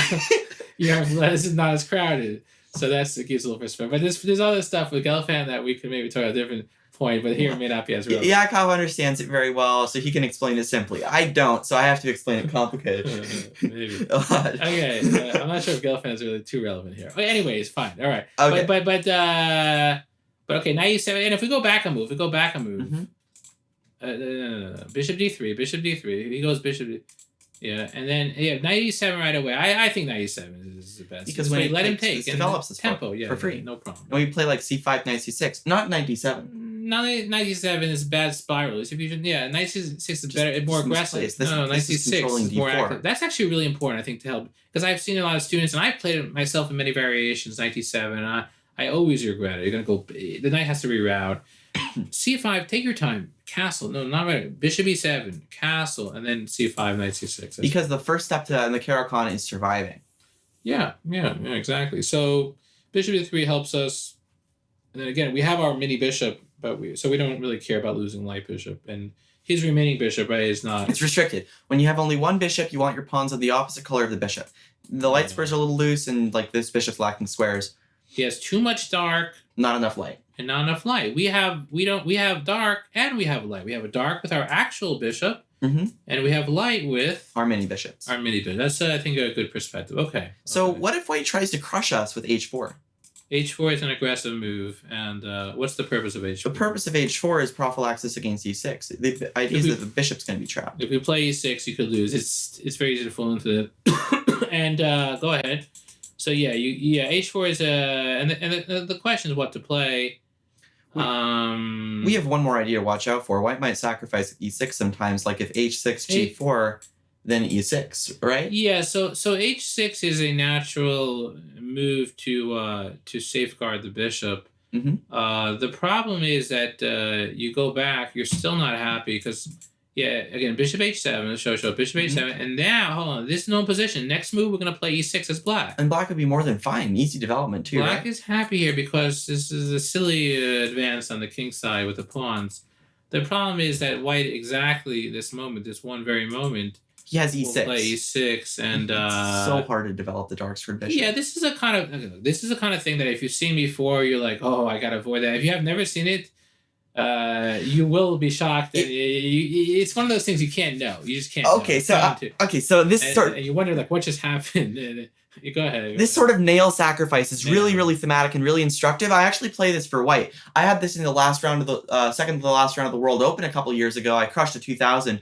you have less, it's not as crowded. So that gives a little perspective. But there's other stuff with Gelfand that we could maybe talk about a different point, but here it may not be as relevant. Yakov understands it very well, so he can explain it simply. I don't, so I have to explain it complicated. Maybe. A lot. Okay, I'm not sure if Gelfand is really too relevant here. Okay, anyways, fine. All right. Okay. But okay, now you say, and if we go back a move, Mm-hmm. No. Bishop d3. He goes bishop d. Yeah, and then knight e7 right away. I think knight e7 is the best. Because when let him take and develops this tempo, for free. No problem. And we play like c5, knight c6, not knight d7. Knight e7 is bad spiral. If you knight c6 is better, more aggressive. No, knight c6 is more active. That's actually really important, I think, to help because I've seen a lot of students, and I've played it myself in many variations. Knight e7, and I always regret it. You're gonna go. The knight has to reroute. c5, take your time. Castle. No, not right. Bishop e7, castle, and then c5, knight c6. Because the first step in the Caro-Kann is surviving. Yeah, exactly. So bishop e3 helps us, and then again we have our mini bishop, but we don't really care about losing light bishop, and his remaining bishop is not. It's restricted. When you have only one bishop, you want your pawns of the opposite color of the bishop. The light squares are a little loose, and like this bishop's lacking squares. He has too much dark. Not enough light. And not enough light. We have dark and we have light. We have a dark with our actual bishop, and we have light with our mini bishops. Our mini bishop. That's I think a good perspective. Okay. So what if white tries to crush us with h4? h4 is an aggressive move, and what's the purpose of h4? The purpose of h4 is prophylaxis against e6. The idea is that the bishop's going to be trapped. If we play e6, you could lose. It's very easy to fall into that. And go ahead. So h4 is and the question is what to play. We have one more idea to watch out for. White might sacrifice e6 sometimes, like if h6, g4, than e6, right? Yeah, so h6 is a natural move to safeguard the bishop. The problem is that you go back, you're still not happy because, yeah, again, bishop h7, show bishop h7, and now, hold on, this is no position. Next move, we're going to play e6 as black. And black would be more than fine. Easy development, too, Black right? is happy here because this is a silly advance on the king side with the pawns. The problem is that white, exactly this moment, this one very moment, He has will e6. play e6, and It's so hard to develop the dark squared bishop. yeah, this is a kind of thing that if you've seen before, you're like, oh, I gotta avoid that. If you have never seen it, you will be shocked. It's one of those things you can't know. You just can't. Okay, so this and you wonder like what just happened. You go ahead. This sort of nail sacrifice is really, really thematic and really instructive. I actually play this for white. I had this in the last round of the second to the last round of the World Open a couple years ago. I crushed a 2000.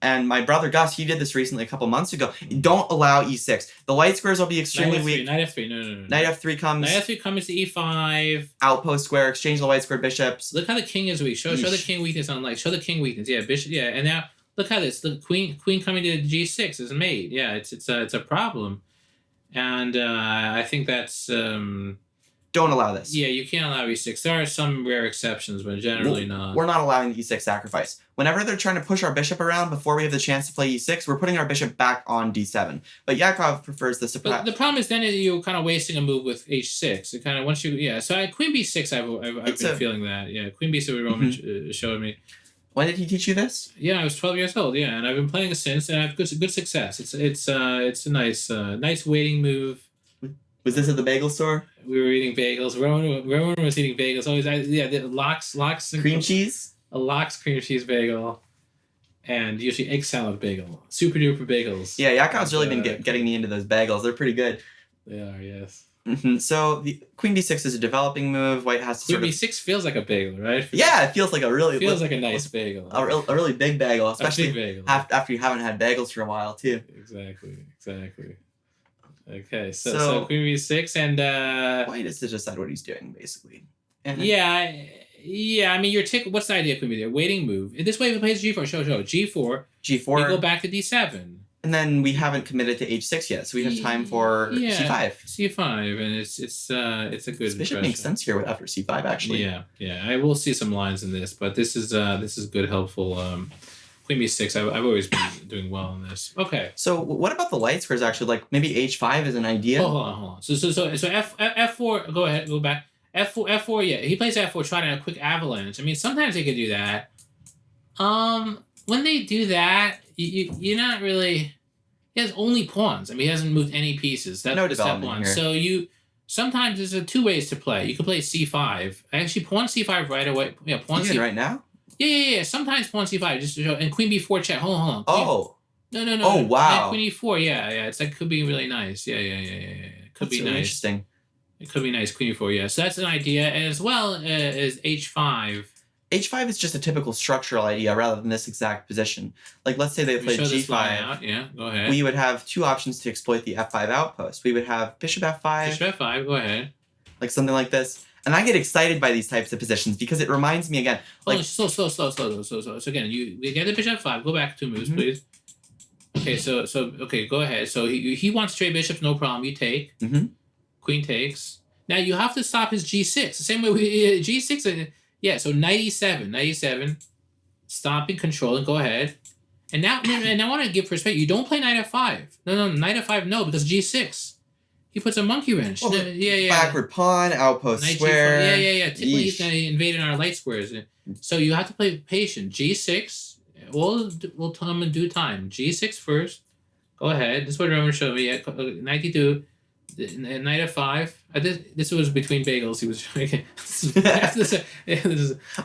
And my brother Gus, he did this recently a couple months ago. Don't allow e6. The light squares will be extremely weak. Knight f3. No. Knight f3 comes. Knight f3 comes to e5. Outpost square. Exchange the white squared bishops. Look how the king is weak. Show the king weakness on light. Show the king weakness. Yeah, bishop. Yeah, and now look how this. The queen coming to g6 is made. Yeah, it's a problem. And I think that's don't allow this. Yeah, you can't allow e6. There are some rare exceptions, but generally not. We're not allowing the e6 sacrifice. Whenever they're trying to push our bishop around before we have the chance to play e6, we're putting our bishop back on d7. But Yakov prefers this approach. But the problem is then you're kind of wasting a move with h6. It kind of once you so queen b6. I've been feeling that. Yeah, queen b6. Roman showed me. When did he teach you this? Yeah, I was 12 years old. Yeah, and I've been playing it since, and I have good success. It's a nice waiting move. Was this at the bagel store? We were eating bagels. Rowan was eating bagels. Always, the lox and cream cheese. A lox cream cheese bagel, and usually egg salad bagel. Super duper bagels. Yeah, Yakov's really been getting me into those bagels. They're pretty good. They are, yes. So the queen b6 is a developing move. White has to queen b6 feels like a bagel, right? Yeah, it feels like a nice bagel. A really big bagel, especially bagel. After you haven't had bagels for a while too. Exactly. Okay, so queen b6 and white is to decide what he's doing basically. And yeah. I mean, what's the idea? Queen b6, waiting move. This way, if he plays g4, show g4. G4. We go back to d7. And then we haven't committed to h6 yet, so we have time for c5. C5, and it's a good. This bishop makes sense here after c5, actually. Yeah. I will see some lines in this, but this is good, helpful. Queen b6. I've always been doing well in this. Okay. So what about the light squares? Actually, like maybe h5 is an idea. Hold on. So f4. Go ahead. Go back. F4. Yeah, he plays f4, trying a quick avalanche. I mean, sometimes they could do that. When they do that, you're not really. He has only pawns. I mean, he hasn't moved any pieces. That's no development here. So sometimes there's two ways to play. You could play c5. Actually, pawn c5 right away. Yeah, pawn c5 right now. Yeah. Sometimes pawn c5 just to show, and queen b4 check. Hold on. Oh. No. Oh wow. Queen e4. Yeah. It's like could be really nice. Yeah. Could be really nice. Interesting. It could be nice. Queen e4. Yeah. So that's an idea, as well as h5. H5 is just a typical structural idea rather than this exact position. Like, let's say they played G5. Yeah, go ahead. We would have two options to exploit the F5 outpost. We would have Bishop F5. Bishop F5, go ahead. Like something like this. And I get excited by these types of positions because it reminds me again. Like, slow. So again, we get the Bishop F5. Go back 2 moves, please. Okay, so go ahead. So he wants trade bishops, no problem. You take. Queen takes. Now you have to stop his G6. The same way G6. Yeah, so knight e7, stopping, controlling, go ahead. And now I want to give perspective. You don't play knight f5. No, knight f5, no, because g6. He puts a monkey wrench. Well, backward pawn, outpost knight square. G4. Yeah. Typically he's going to invade in our light squares. So you have to play patient. G6, we'll tell him in due time. G6 first. Go ahead. This is what Roman showed me. Knight d2. Knight f5. This was between bagels. He was showing.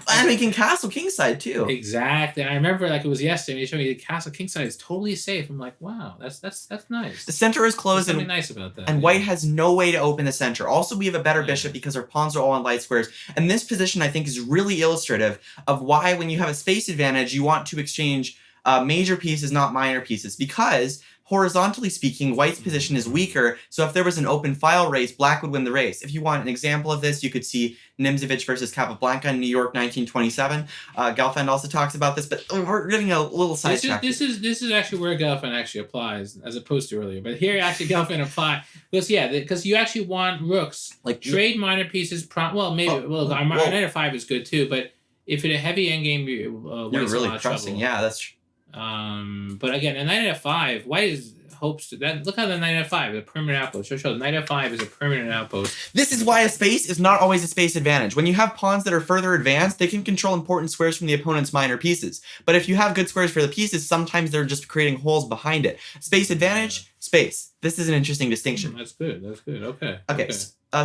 And we can castle kingside too. Exactly. I remember like it was yesterday. He showed me the castle kingside is totally safe. I'm like, wow, that's nice. The center is closed. There's something nice about that. And white has no way to open the center. Also, we have a better bishop because our pawns are all on light squares. And this position, I think, is really illustrative of why, when you have a space advantage, you want to exchange major pieces, not minor pieces, because horizontally speaking, white's position is weaker, so if there was an open file race, black would win the race. If you want an example of this, you could see Nimzovich versus Capablanca in New York, 1927. Gelfand also talks about this, but we're getting a little sidetracked. This is actually where Gelfand actually applies, as opposed to earlier. But here, actually, Gelfand apply because you actually want rooks Like trade minor pieces. Our knight f5 is good too, but if in a heavy endgame, you're really pressing. Yeah, that's true. But again, a knight at f5, white hopes to that. Look how the knight at f5 is a permanent outpost. Show the knight at f5 is a permanent outpost. This is why a space is not always a space advantage. When you have pawns that are further advanced, they can control important squares from the opponent's minor pieces. But if you have good squares for the pieces, sometimes they're just creating holes behind it. Space advantage, space. This is an interesting distinction. That's good. Okay.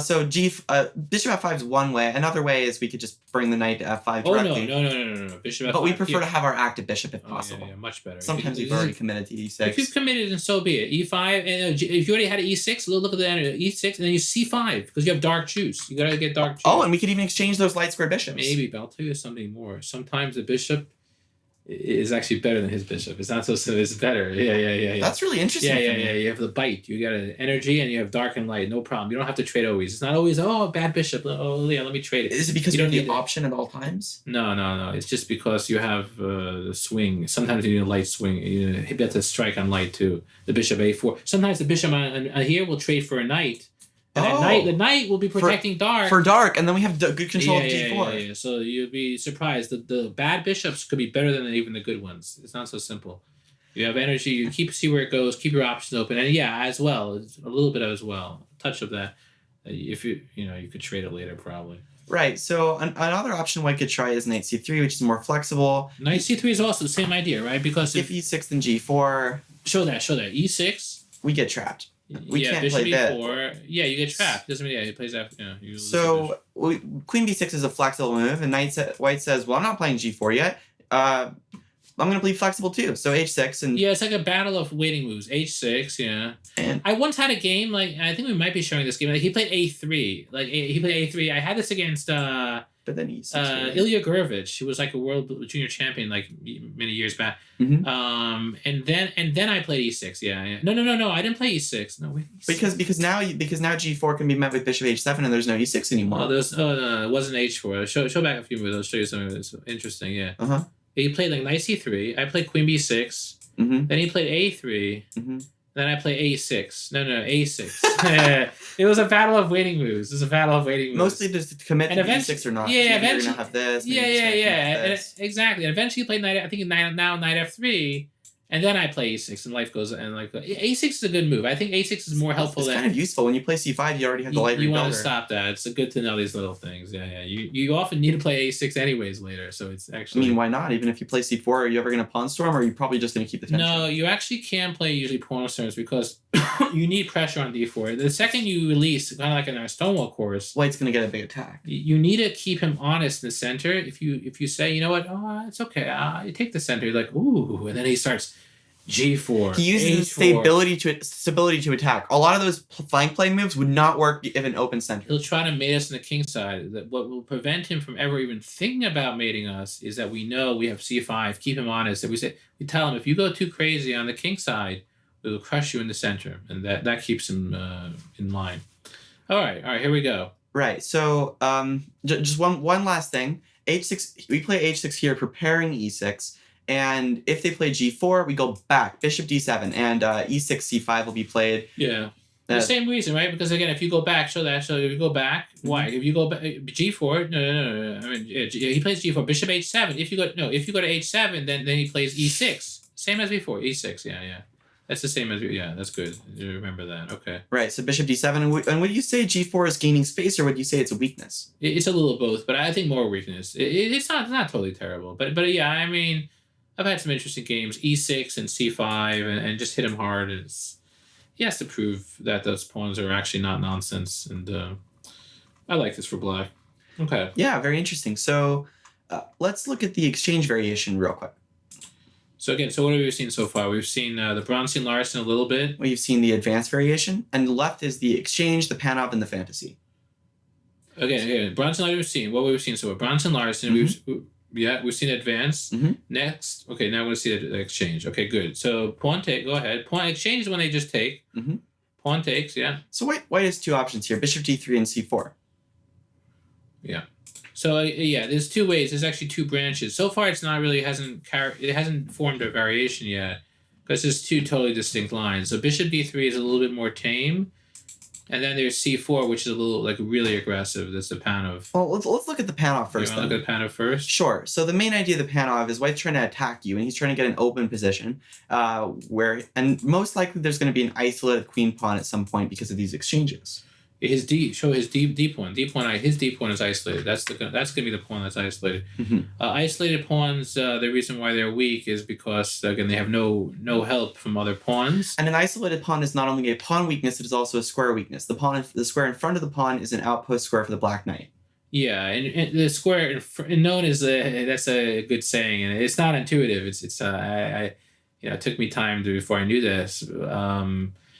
So bishop f5 is one way. Another way is we could just bring the knight to f5 directly. No. Bishop f5. But we prefer to have our active bishop if possible. Yeah, much better. Sometimes we've already committed to e6. If you've committed, then so be it. e5, and if you already had an e6, look at the e6, and then you c5 because you have dark juice. You gotta get dark juice. Oh, and we could even exchange those light square bishops. Maybe, but I'll tell you something more. Sometimes the bishop is actually better than his bishop. It's not so. It's better. Yeah. That's really interesting. Yeah. You have the bite. You got an energy, and you have dark and light. No problem. You don't have to trade always. It's not always bad bishop. Oh yeah, let me trade it. Is it because you don't need the option at all times? No. It's just because you have the swing. Sometimes you need a light swing. You get to strike on light too. The bishop a4. Sometimes the bishop on here will trade for a knight. And the knight will be protecting dark. For dark, and then we have good control of d4. Yeah. So you'd be surprised that the bad bishops could be better than even the good ones. It's not so simple. You have energy, you see where it goes, keep your options open. And as well, a little bit as well, a touch of that. If you could trade it later probably. Right, so another option white could try is knight c3, which is more flexible. Knight c3 is also the same idea, right? Because if e6 then g4. Show that. E6. We get trapped. We can't bishop play e4. Yeah, you get trapped. Doesn't mean he plays after. So queen b6 is a flexible move, and white says, "Well, I'm not playing g4 yet. I'm going to play flexible too." So h6 and it's like a battle of waiting moves. h6, yeah. And I once had a game like I think we might be showing this game. Like he played a3. He played a3. I had this against. But then e6. Ilya Gurevich, who was like a world junior champion like many years back. Mm-hmm. And then I played e6. Yeah. No. I didn't play e6. No, wait. E6. Because now g4 can be met with bishop h7 and there's no e6 anymore. No, it wasn't h4. Show back a few moves. I'll show you something that's interesting. Yeah. He played like knight c3. I played queen b6. Mm-hmm. Then he played a3. Mm-hmm. Then I play a6. No, a6. It was a battle of waiting moves. Mostly just to commit to e6 or not. Yeah, eventually. You're going to have this. Yeah. Exactly. And eventually you play knight f3. And then I play a6 and life goes and like a6 is a good move. I think a6 is more helpful it's than kind of useful. When you play c5, you already have the light rebuilder. You want to stop that. It's good to know these little things. Yeah. You often need to play a6 anyways later, so it's actually. I mean, why not? Even if you play c4, are you ever going to pawn storm, or are you probably just going to keep the tension? No, you actually can play usually pawn storms because you need pressure on d4. The second you release, kind of like in our Stonewall course, white's going to get a big attack. You need to keep him honest in the center. If you say, you know what, it's okay, you take the center, you're like, ooh, and then he starts. G4. He uses stability to attack. A lot of those flank playing moves would not work if an open center. He'll try to mate us in the king side. What will prevent him from ever even thinking about mating us is that we know we have c5. Keep him honest. We tell him if you go too crazy on the king side, we will crush you in the center, and that keeps him in line. All right. Here we go. Right. So just one last thing. h6. We play h6 here, preparing e6. And if they play g4, we go back, bishop d7, and e6, c5 will be played. Yeah. The same reason, right? Because again, if you go back, show that. So if you go back, why? If you go back, g4, no. I mean, he plays g4, bishop h7. If you go to h7, then he plays e6, same as before, e6. Yeah. That's the same as that's good. You remember that, okay? Right. So bishop d7, and would you say g4 is gaining space, or would you say it's a weakness? It's a little of both, but I think more weakness. It's not totally terrible, but yeah, I mean. I've had some interesting games, e6 and c5, and just hit him hard. He has to prove that those pawns are actually not nonsense, and I like this for black. Okay. Yeah, very interesting. So let's look at the exchange variation real quick. So again, what have we seen so far? We've seen the Bronstein-Larsen a little bit. We've seen the advanced variation, and the left is the exchange, the Panov, and the fantasy. Again, Bronstein-Larsen we've seen. What we've seen so far, Bronstein-Larsen, Yeah, we've seen advance. Mhm. Next, okay, now we're going to see the exchange. Okay, good. So pawn take, go ahead. Pawn exchange is when they just take. Mhm. Pawn takes, yeah. So white has two options here: bishop d3 and c4. Yeah. So yeah, there's two ways. There's actually two branches. So far, it's not really it hasn't formed a variation yet because there's two totally distinct lines. So bishop d3 is a little bit more tame, and then there's c4, which is a little like really aggressive. That's the Panov. Well, let's look at the Panov first. You want to look at Panov first? Sure. So the main idea of the Panov is white's trying to attack you, and he's trying to get an open position, and most likely there's going to be an isolated queen pawn at some point because of these exchanges. His D pawn. His D pawn is isolated. That's gonna be the pawn that's isolated. Mm-hmm. Isolated pawns. The reason why they're weak is because again they have no help from other pawns. And an isolated pawn is not only a pawn weakness; it is also a square weakness. The square in front of the pawn is an outpost square for the black knight. Yeah, and the square known as that's a good saying, and it's not intuitive. It took me time before I knew this.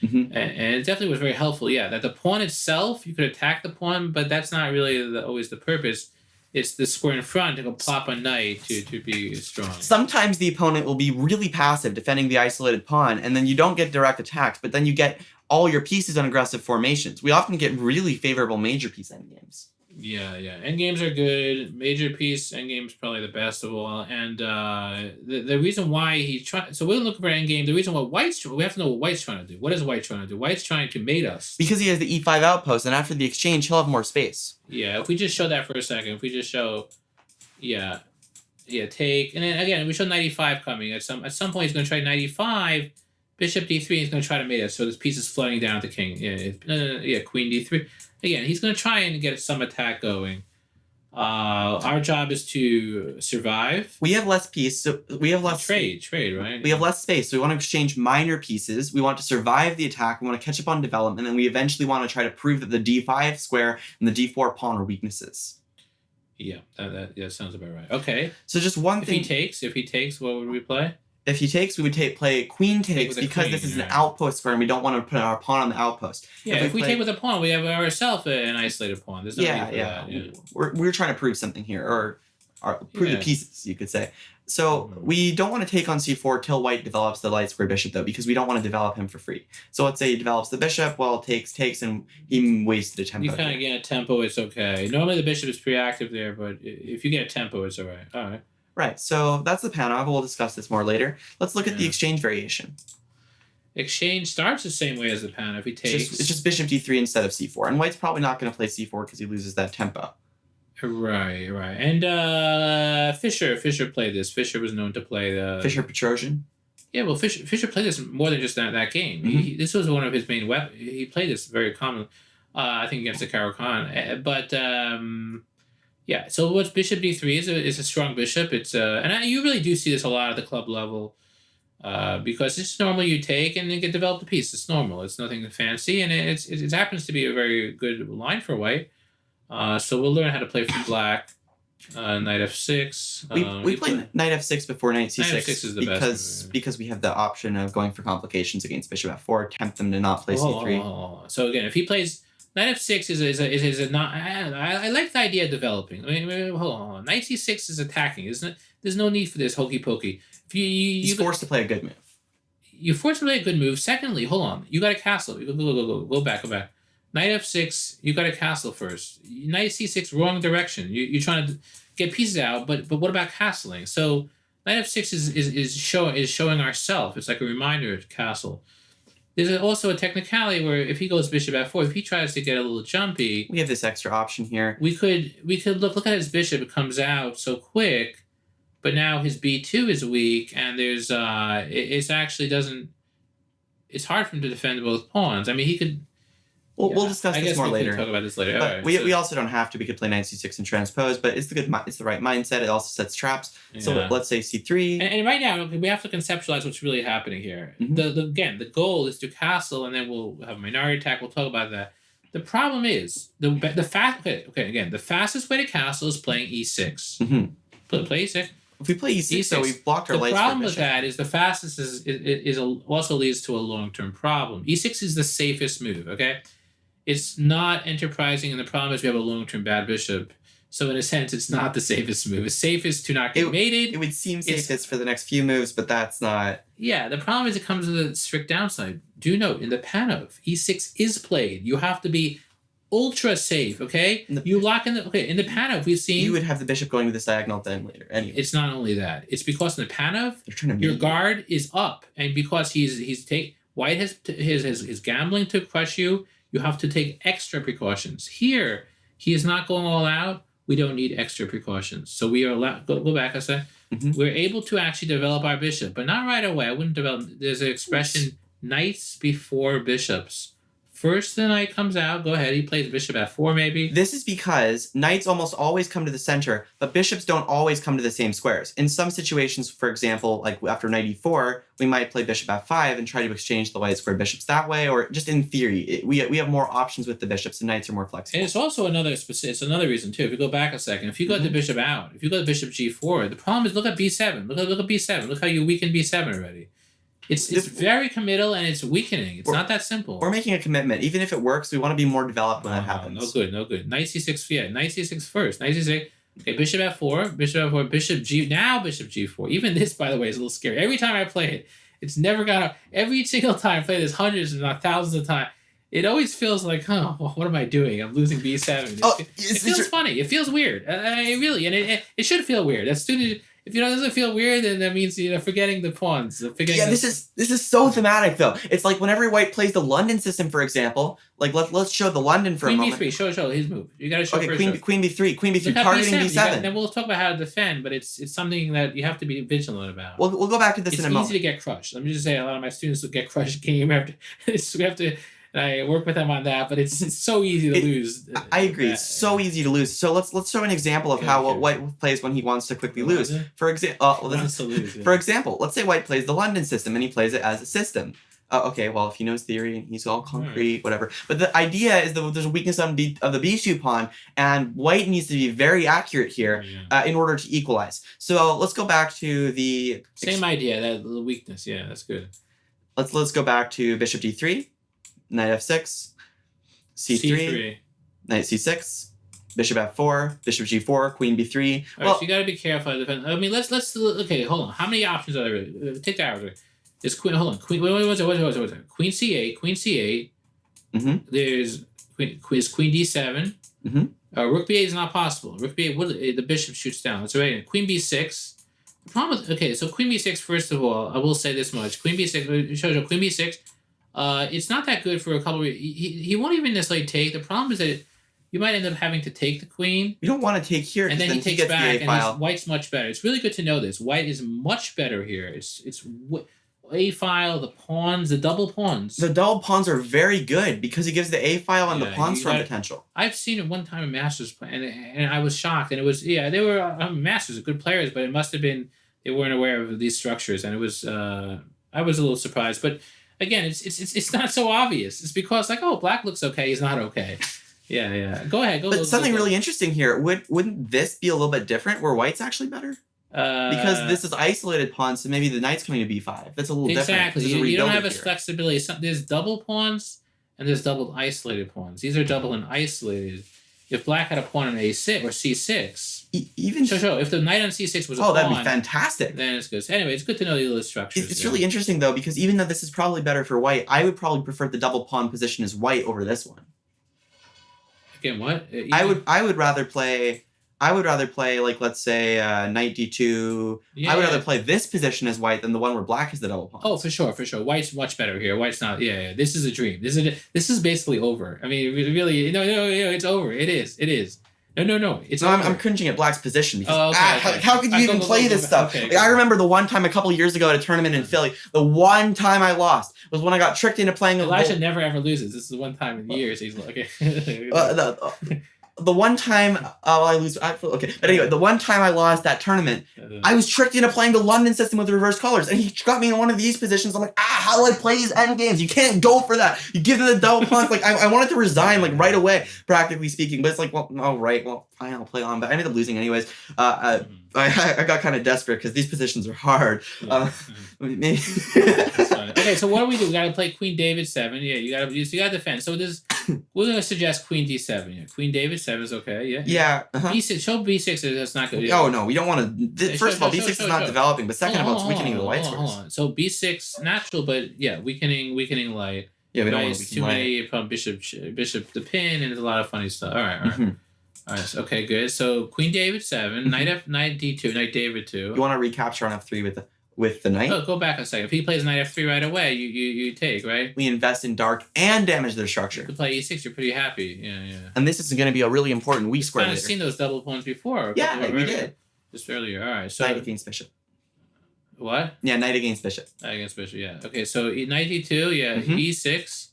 Mm-hmm. And it definitely was very helpful. Yeah, that the pawn itself, you could attack the pawn, but that's not really always the purpose. It's the square in front to go plop a knight to be strong. Sometimes the opponent will be really passive defending the isolated pawn, and then you don't get direct attacks, but then you get all your pieces on aggressive formations. We often get really favorable major piece endgames. Yeah. Endgames are good. Major piece endgame's probably the best of all. And the reason why he tried... So we're looking for endgame. The reason why we have to know what white's trying to do. What is white trying to do? White's trying to mate us. Because he has the e5 outpost, and after the exchange, he'll have more space. Yeah, if we just show that for a second. If we just show... Yeah, take. And then again, we show knight e5 coming. At some point, he's going to try knight e5. Bishop d3, he's going to try to mate us. So this piece is flooding down at the king. Yeah, queen d3. Again, he's going to try and get some attack going. Our job is to survive. We have less piece, so we have less trade, right? We have less space, so we want to exchange minor pieces. We want to survive the attack. We want to catch up on development, and we eventually want to try to prove that the d5 square and the d4 pawn are weaknesses. Yeah, that sounds about right. Okay. So just one thing. If he takes, what would we play? If he takes, we would play queen takes because this is an outpost square and we don't want to put our pawn on the outpost. Yeah, if we take with a pawn, we have ourselves an isolated pawn. There's no need for that. Yeah. We're trying to prove something here, or prove the pieces, you could say. So we don't want to take on c4 till white develops the light square bishop, though, because we don't want to develop him for free. So let's say he develops the bishop, well, takes, and he wasted a tempo. You kind of get a tempo, it's okay. Normally the bishop is pretty active there, but if you get a tempo, it's all right. All right. Right, so that's the Panov. We'll discuss this more later. Let's look at the exchange variation. Exchange starts the same way as the Panov. He takes. It's just bishop d3 instead of c4. And white's probably not going to play c4 because he loses that tempo. Right. And Fischer played this. Fischer was known to play the... Fischer Petrosian? Yeah, well, Fischer played this more than just that game. Mm-hmm. This was one of his main weapons. He played this very commonly, I think, against the Caro-Kann. But... yeah, so what's bishop d3 is a strong bishop. It's and you really do see this a lot at the club level, because it's normally you take and then get develop the piece. It's normal. It's nothing fancy, and it happens to be a very good line for white. So we'll learn how to play for black. Knight f6. We play knight f6 before knight c6. Knight f6 is the best because we have the option of going for complications against bishop f4, tempt them to not play c3. So again, if he plays. Knight f6 is a not. I like the idea of developing. I mean, hold on. Knight c6 is attacking, isn't it? There's no need for this hokey pokey. If he's forced to play a good move. You're forced to play a good move. Secondly, hold on. You got a castle. Go back. Knight f6. You got a castle first. Knight c6. Wrong direction. You're trying to get pieces out, but what about castling? So knight f6 is showing ourself. It's like a reminder of castle. There's also a technicality where if he goes bishop f4, if he tries to get a little jumpy, we have this extra option here. We could look at his bishop. It comes out so quick, but now his b2 is weak, and there's it actually doesn't. It's hard for him to defend both pawns. I mean, he could. We'll discuss this more later. Talk about this later. But we also don't have to. We could play knight c6 and transpose, but it's the right mindset. It also sets traps. Yeah. So let's say c3. And right now we have to conceptualize what's really happening here. Mm-hmm. The goal is to castle, and then we'll have a minority attack. We'll talk about that. The problem is the fastest way to castle is playing e6. Mm-hmm. Play e6. If we play e6, so we've blocked our light. The problem with that is the fastest also leads to a long-term problem. e6 is the safest move. Okay. It's not enterprising, and the problem is we have a long-term bad bishop. So in a sense, it's not the safest move. It's safest to not get mated. It would seem safest for the next few moves, but that's not. Yeah, the problem is it comes with a strict downside. Do note, in the Panov, e6 is played. You have to be ultra safe, okay? You lock in the... Okay, in the Panov, we've seen... You would have the bishop going to this diagonal then later, anyway. It's not only that. It's because in the Panov, your guard is up. And because White is gambling to crush you, you have to take extra precautions. Here, he is not going all out. We don't need extra precautions. So we are allowed... Go back a sec. We're able to actually develop our bishop, but not right away. I wouldn't develop... There's an expression, knights before bishops. First the knight comes out. Go ahead. He plays bishop f4 maybe. This is because knights almost always come to the center, but bishops don't always come to the same squares. In some situations, for example, like after knight e4, we might play bishop f5 and try to exchange the white square bishops that way, or just in theory. We have more options with the bishops, and knights are more flexible. And it's also it's another reason too. If you go back a second, if you got the bishop out, if you got the bishop g4, the problem is look at b7. Look at b7. Look how you weaken b7 already. It's very committal and it's weakening. It's not that simple. We're making a commitment. Even if it works, we want to be more developed when that happens. No good. Knight c6, yeah. Knight c6 first. Knight c6. Okay, bishop f4, bishop g, now bishop g4. Even this, by the way, is a little scary. Every time I play it, it's never gone up. Every single time I play this hundreds if not thousands of times, it always feels like, oh, what am I doing? I'm losing b7. It feels funny. It feels weird. It really, and it should feel weird. As soon as... If it doesn't feel weird, then that means forgetting the pawns. This is so thematic though. It's like whenever White plays the London system, for example. Like let's show the London for a moment. Queen b3. Show his move. You got to show. Okay, Queen b3 targeting b7. Then we'll talk about how to defend, but it's something that you have to be vigilant about. We'll go back to this in a moment. It's easy to get crushed. Let me just say, a lot of my students will get crushed game after. We have to. I work with them on that, but it's so easy to lose. I agree. It's so easy to lose. So let's show an example of how White plays when he wants to quickly lose. For example, for example, let's say White plays the London system and he plays it as a system. Okay, well, if he knows theory and he's all concrete, whatever. But the idea is that there's a weakness of the b2 pawn, and White needs to be very accurate here in order to equalize. So let's go back to the same idea, that the weakness. Yeah, that's good. Let's go back to bishop d3. Knight f6, c3, knight c6, bishop f4, bishop g4, queen b3. Well, so you got to be careful. I mean, let's okay. Hold on. How many options are there? Take that out. There's queen. Hold on. Queen. What's it? Queen c8. Queen c8. There's queen d7. Rook b8 is not possible. Rook b8. The bishop shoots down. That's right. Queen b6. The problem with so queen b6. First of all, I will say this much. Queen b6. Show queen b6. It's not that good for a couple of... He won't even necessarily take. The problem is that you might end up having to take the queen. You don't want to take here. And then he takes back, and White's much better. It's really good to know this. White is much better here. It's A-file, the pawns, the double pawns. The double pawns are very good because he gives the A-file and the pawns from potential. I've seen it one time in Masters play, and I was shocked. And it was, they were Masters, good players, but it must have been they weren't aware of these structures. And it was, I was a little surprised. But again, it's not so obvious. It's because Black looks okay, he's not okay. Yeah. Go ahead. But something really interesting here. Wouldn't this be a little bit different where White's actually better? Because this is isolated pawns, so maybe the knight's coming to b5. That's a little different. Exactly. You don't have as flexibility. There's double pawns and there's double isolated pawns. These are double and isolated. If Black had a pawn on a6 or c6, if the knight on c6 was a pawn, that'd be fantastic. Then it's good. Anyway, it's good to know the other structures. It's really interesting though, because even though this is probably better for White, I would probably prefer the double pawn position as White over this one. Again, what? I would rather play. Like, let's say knight d2. I would rather play this position as White than the one where Black is the double pawn. Oh, for sure. White's much better here. White's not. Yeah. This is a dream. This is basically over. I mean, really, no, it's over. It is. No. I'm cringing at Black's position because how could you even play this stuff? I remember the one time a couple years ago at a tournament in Philly, the one time I lost was when I got tricked into playing. Elijah never ever loses. This is the one time in years he's like. The one time I lose, okay. But anyway, the one time I lost that tournament, I was tricked into playing the London system with the reverse colors, and he got me in one of these positions. I'm like, how do I play these end games? You can't go for that. You give them the double pawns. Like I wanted to resign like right away, practically speaking. But it's like, well, all right, well, fine, I'll play on. But I ended up losing anyways. I got kind of desperate because these positions are hard. Maybe. Okay, so what do? We got to play Queen David 7. Yeah, you got to defend. So there's We're gonna suggest Queen D7. Yeah, Queen David 7 is okay. Yeah. Yeah. Uh-huh. B6. Show B6. That's not good. Oh no, we don't want to. Hey, First of all, show, B6 is show, not show. developing, but second of all, it's Hold on, weakening the white hold squares. on. So B6 natural, but yeah, weakening light. Yeah, we don't Right, want to it's weaken too light. many from bishop the pin, and there's a lot of funny stuff. All right. All right. So, okay, good. So Queen David 7, knight D2, knight David 2. You want to recapture on F3 with the knight? Oh, go back a second. If he plays knight F3 right away, you take, right? We invest in dark and damage their You structure. could play E6. You're pretty happy. Yeah. And this is going to be a really important weak square I've later. seen those double pawns before. Yeah, we did. Just earlier. All right. So Knight against bishop. what? Yeah, knight against bishop. I guess bishop. Yeah. Okay. So knight E2. Yeah. Mhm. E6.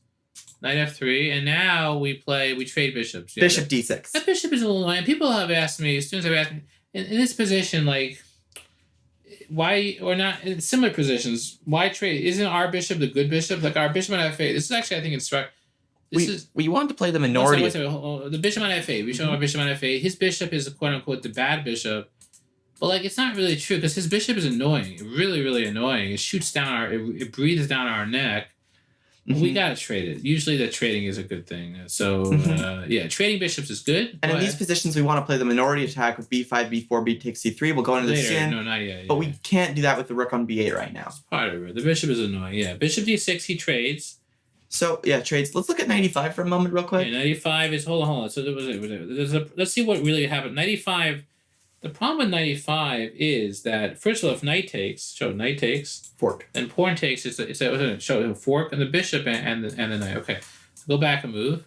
Knight F3, and now we trade bishops. Yeah, Bishop D6. that bishop is a little annoying. People have asked me, students have asked me, in this position, like, why, or not, in similar positions, why trade? Isn't our bishop the good bishop? Like, our bishop on F8, this is actually, I think, We want to play the minority. the bishop on F8, we show him our bishop on F8. His bishop is, quote unquote, the bad bishop. But, like, it's not really true, because his bishop is annoying. Really, really annoying. It shoots down it breathes down our neck. We gotta trade it. Usually, the trading is a good thing. So, yeah, trading bishops is good. And in these positions, we want to play the minority attack with B5, B4, B takes C3. We'll go into this soon. No, not yet. But we can't do that with the rook on B8 right now. It's part of it. The bishop is annoying. Yeah, bishop D6. He trades. So yeah, trades. Let's look at 95 for a moment, real quick. Okay, 95 is hold on. So let's see what really happened. 95. The problem with 95 is that first of all, if knight takes, Fork. then pawn takes. It's a fork and the bishop and the knight. Okay, so go back and move.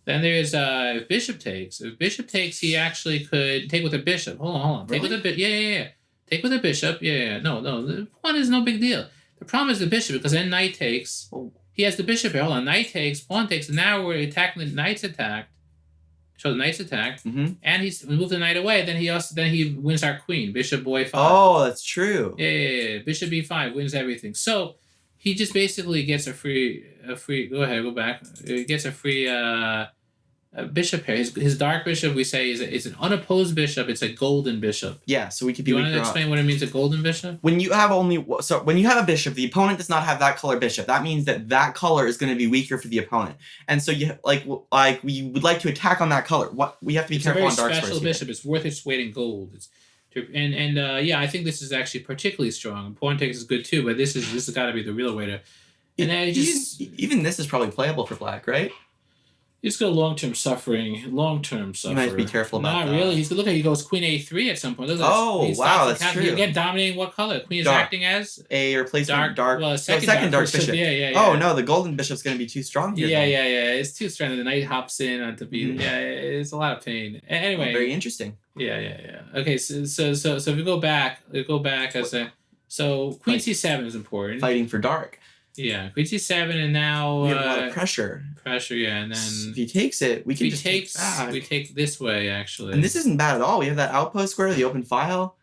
Then there's if bishop takes. If bishop takes, he actually could take with a bishop. Hold on. Take Really? with a bit. Yeah. Take with a bishop. Yeah. No. The pawn is no big deal. The problem is the bishop because then knight takes. Oh. He has the bishop here. Hold on. Knight takes. Pawn takes. And now we're attacking the knight's attacked. So the knight's attacked, Mm-hmm. and he's moved the knight away. Then he wins our queen. Bishop boy 5. Oh, that's true. Yeah. Bishop b5 wins everything. So he just basically gets a free. Go ahead, go back. He gets a free bishop here. His dark bishop we say is an unopposed bishop. It's a golden bishop. Yeah, so we could Do be you want to weaker. explain what it means a golden bishop? When you have a bishop, the opponent does not have that color bishop. That means that color is going to be weaker for the opponent, and so you like we would like to attack on that color. What we have to be It's a careful very on dark special squares. bishop. It's worth its weight in gold. Yeah, I think this is actually particularly strong. Pawn takes is good too, but this has got to be the real way to. And then Even this is probably playable for black, right? He's got long-term suffering. You might have to be careful about Not that. really. He's look at he goes queen a3 at some point. Look at Oh, this. He wow, stops that's the true. Again, dominating what color? Queen is Dark. acting as A replacement dark. Well, second dark bishop. Yeah. Oh no, the golden bishop's going to be too strong here. Yeah. then. It's too strong. The knight hops in onto B. Mhm. Yeah, it's a lot of pain. Anyway. Very interesting. Yeah. Okay, so if we go back as a queen c7 is important. Fighting for dark. Yeah, queen c7 and now We have a lot of pressure. yeah, and If then he takes it, we can we just take take back. we take this way actually. And this isn't bad at all. We have that outpost square, the open file.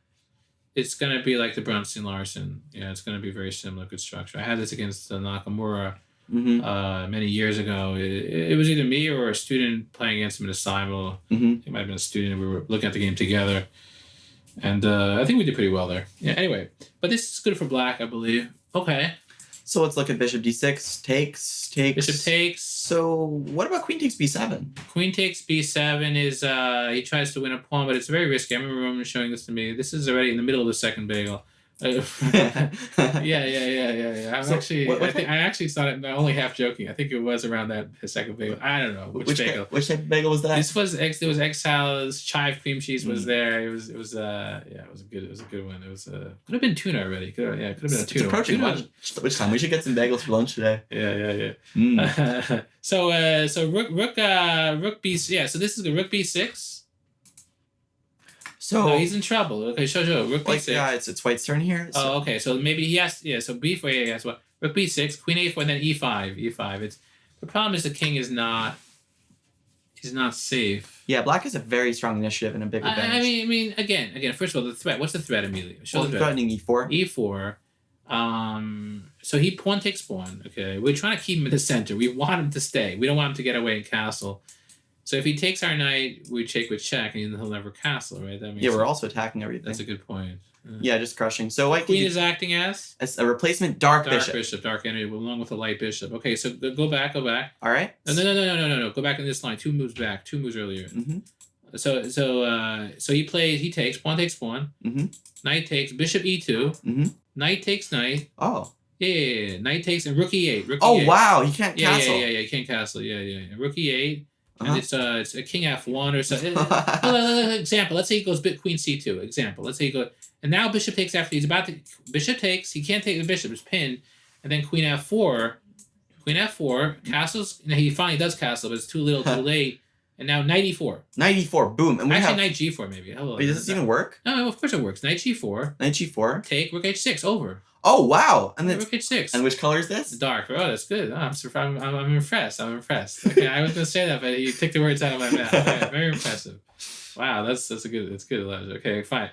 It's gonna be like the Brunson Larson. Yeah, it's gonna be very similar. Good structure. I had this against Nakamura Mm-hmm. many years ago. It was either me or a student playing against him in a simul. Mm-hmm. It might have been a student. We were looking at the game together, and I think we did pretty well there. Yeah. Anyway, but this is good for black, I believe. Okay. So let's look at bishop d6. Takes. Bishop takes. So what about queen takes b7? Queen takes b7 is he tries to win a pawn, but it's very risky. I remember Roman showing this to me. This is already in the middle of the second bagel. Yeah. I'm So, I actually thought it only half joking. I think it was around that second bagel. I don't know which bagel. Which type of bagel was that? This was there was Exiles, chive cream cheese was there. It was a good one. It was could have been tuna already. Could have been a It's tuna. approaching Tuna- lunch. Which time? We should get some bagels for lunch today. Yeah. Mm. So rook b. Yeah. So this is the rook b6. So No, he's in trouble. Okay, show rook b6. it's white's turn here. So Oh, okay. So maybe he has. Yeah. So b4. Yeah. Yes. What? Rook b6, queen a4, then e5. E5. It's the problem is the king is not. He's not safe. yeah, black has a very strong initiative and a big advantage. I mean, again. First of all, the threat. What's the threat, Emilio? Show well, the threat. threatening e4. E4. So he pawn takes pawn. Okay, we're trying to keep him in the center. We want him to stay. We don't want him to get away and castle. So if he takes our knight, we check with check, and he'll never castle, right? That makes Yeah, we're sense. also attacking everything. That's a good point. Yeah, just crushing. So white Queen can is acting as a replacement dark dark bishop. bishop, dark enemy, along with a light bishop. Okay, so go back. All right. No. Go back in this line. 2 moves back. 2 moves earlier. Mm-hmm. So he takes pawn. Mm-hmm. Knight takes bishop e2. Mm-hmm. Knight takes knight. Oh. Yeah. Knight takes and rook e8. Rook Oh e8. wow, he can't Yeah, castle. yeah. You can't castle. Yeah. Rook e8. Uh-huh. And it's a king f1 or something. Example. Let's say he goes queen c2. Example. Let's say he goes, and now bishop takes after he's about to. Bishop takes. He can't take the bishop. It's pinned, and then queen f4. Queen f4 castles. And he finally does castle, but it's too little, too late. And now knight e4. Knight e4, boom, and we Actually, have. knight g4 maybe. Wait, does this even work? No, of course it works. Knight g4. Knight g4. Take rook h6 over. Oh wow, and then Rook h6. and which color is It's this? dark. Oh, that's good. Oh, I'm impressed. I'm impressed. Okay, I was gonna say that, but you took the words out of my mouth. Okay, very impressive. Wow, that's good. That's good, Elijah. Okay, fine.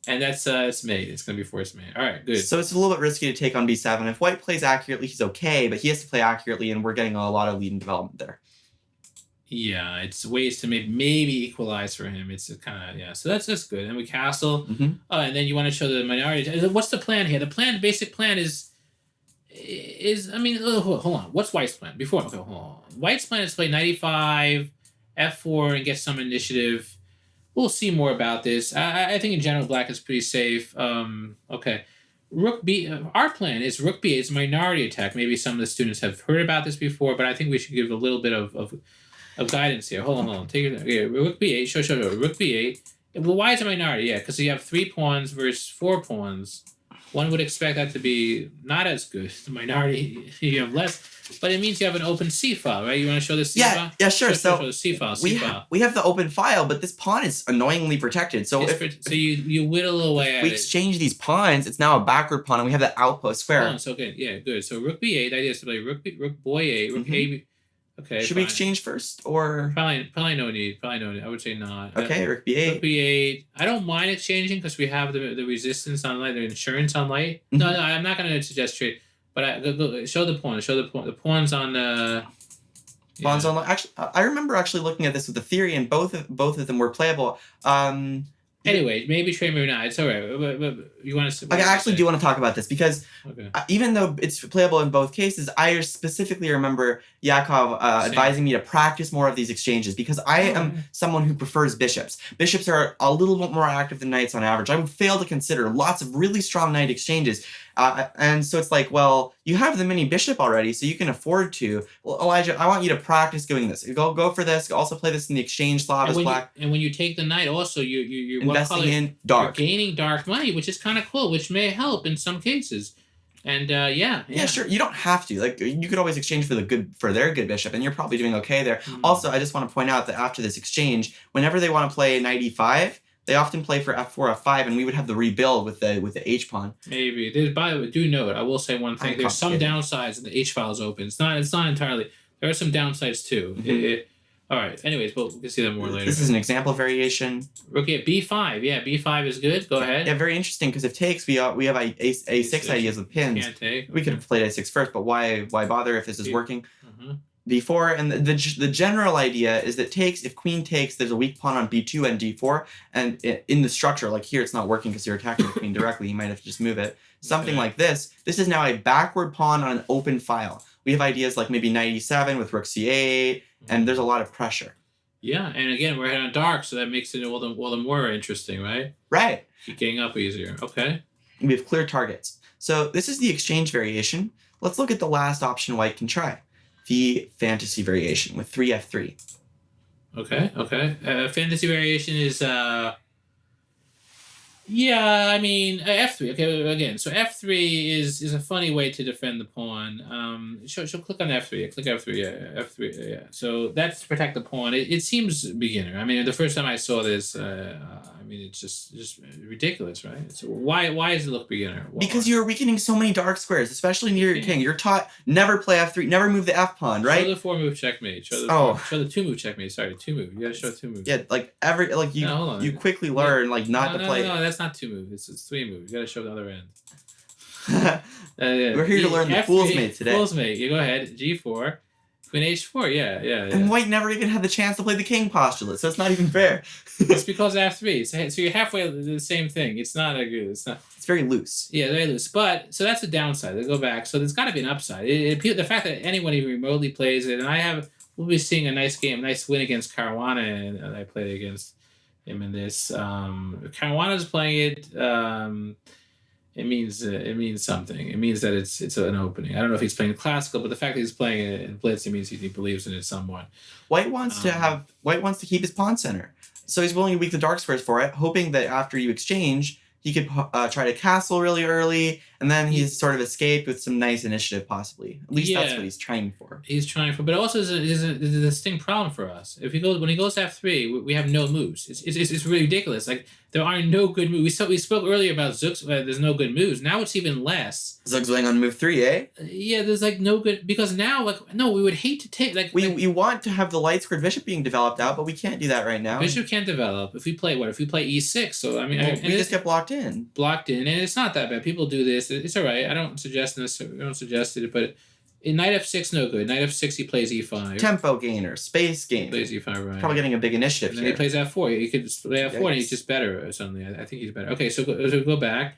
And that's it's mate. It's gonna be forced mate. All right, good. So it's a little bit risky to take on b7. If white plays accurately, he's okay, but he has to play accurately, and we're getting a lot of lead and development there. Yeah, it's ways to maybe equalize for him. It's kind of So that's good. And we castle. Mm-hmm. Oh, and then you want to show the minority. What's the plan here? The basic plan is I mean, hold on. What's White's plan? Hold on. White's plan is to play 95, f4, and get some initiative. We'll see more about this. I think in general, black is pretty safe. Okay. Rook B. Our plan is Rook B8 is minority attack. Maybe some of the students have heard about this before, but I think we should give a little bit of guidance here. Hold on. Take it. Yeah, Rook B8. Show. Rook B8. Well, why is it minority? Yeah, because you have 3 pawns versus 4 pawns. One would expect that to be not as good. The minority, you have less. But it means you have an open C file, right? You want to show the C file? Yeah, sure. Show So the C file. we have the open file, but this pawn is annoyingly protected. So So you whittle away at we it. exchange these pawns, it's now a backward pawn, and we have the outpost square. Oh, so good. Yeah, good. So Rook B8. The idea is to play Rook boy 8. Rook A. Okay. Should we exchange first, or Probably no need. I would say not. okay, Rook B8. Rook B8. I don't mind exchanging because we have the resistance on light, the insurance on light. No, I'm not going to suggest trade. But go show the pawn. Show the pawn. The pawn's on. Pawns on. Actually, I remember actually looking at this with the theory, and both of them were playable. Anyway, maybe trade, maybe not. It's all right. But you want to? I actually do want to talk about this because even though it's playable in both cases, I specifically remember Yakov advising me to practice more of these exchanges because I am someone who prefers bishops. Bishops are a little bit more active than knights on average. I would fail to consider lots of really strong knight exchanges. And so it's like, well, you have the mini bishop already, so you can afford to. Well, Elijah, I want you to practice doing this. Go for this. Also play this in the exchange slot as black. And when you take the knight, also you're investing in dark. You're gaining dark money, which is kind of cool, which may help in some cases. And yeah, sure. You don't have to. Like, you could always exchange for their good bishop, and you're probably doing okay there. Also, I just want to point out that after this exchange, whenever they want to play knight e5, they often play for f4, f5, and we would have the rebuild with the h pawn. Maybe. By the way, do note, I will say one thing. There's some downsides and the h file is open. It's not entirely. There are some downsides too. All right. Anyways, we'll see that more later. This is an example variation. Okay, b5. Yeah, b5 is good. Go ahead. Yeah, very interesting because if takes, we have a6 ideas with pins. Can't take. We could have played a6 first, but why bother if this is working? b4, and the general idea is that takes, if queen takes, there's a weak pawn on b2 and d4, and in the structure, like here, it's not working because you're attacking the queen directly. You might have to just move it. Something like this. This is now a backward pawn on an open file. We have ideas like maybe knight e7 with rook c8, and there's a lot of pressure. Yeah, and again, we're heading on dark, so that makes it all the more interesting, right? Right. Keep getting up easier. Okay. We have clear targets. So this is the exchange variation. Let's look at the last option white can try. The fantasy variation with 3f3. Okay. Fantasy variation is f3. Okay, again, so f3 is a funny way to defend the pawn. She'll click on f3. Click f3. Yeah, f3. Yeah. So that's to protect the pawn. It seems beginner. I mean, the first time I saw this, it's just ridiculous, right? So why does it look beginner? Because you're weakening so many dark squares, especially near your king. You're taught never play f3, never move the f pawn, right? Show the 4-move checkmate. Show the 2-move checkmate. Sorry, 2-move. You gotta show 2-move. Yeah, you quickly learn not to play. No, that's not 2-move. It's 3-move. You gotta show the other end. We're here to learn the fool's mate today. Fool's mate. You go ahead. G4. Queen h4, yeah. And white never even had the chance to play the king postulate, so it's not even fair. It's because f3. So you're halfway the same thing. It's not a good. It's not. It's very loose. Yeah, very loose. But so that's the downside. They go back. So there's got to be an upside. The fact that anyone even remotely plays it, and we'll be seeing a nice win against Caruana, and I played against him in this. Caruana's playing it. It means something. It means that it's an opening. I don't know if he's playing classical, but the fact that he's playing it in blitz, it means he believes in it somewhat. White wants to keep his pawn center, so he's willing to weak the dark squares for it, hoping that after you exchange, he could try to castle really early, and then he's sort of escaped with some nice initiative, possibly. At least that's what he's trying for. He's trying for, but also is a distinct problem for us. When he goes f3, we have no moves. It's really ridiculous. Like there are no good moves. We spoke earlier about Zook's. There's no good moves. Now it's even less. Zook's going on move 3, eh? Yeah, there's like no good, because now we would hate to take we want to have the light squared bishop being developed out, but we can't do that right now. Bishop can't develop if we play e6. So I mean, we just get blocked in, and it's not that bad. People do this. It's all right. I don't suggest it, but in knight f6, no good. Knight f6, he plays e5. Tempo gainer, space gainer. Plays e5, right? Probably getting a big initiative and then here. he plays f4. He could play f4, and he's just better suddenly. I think he's better. Okay, so go back.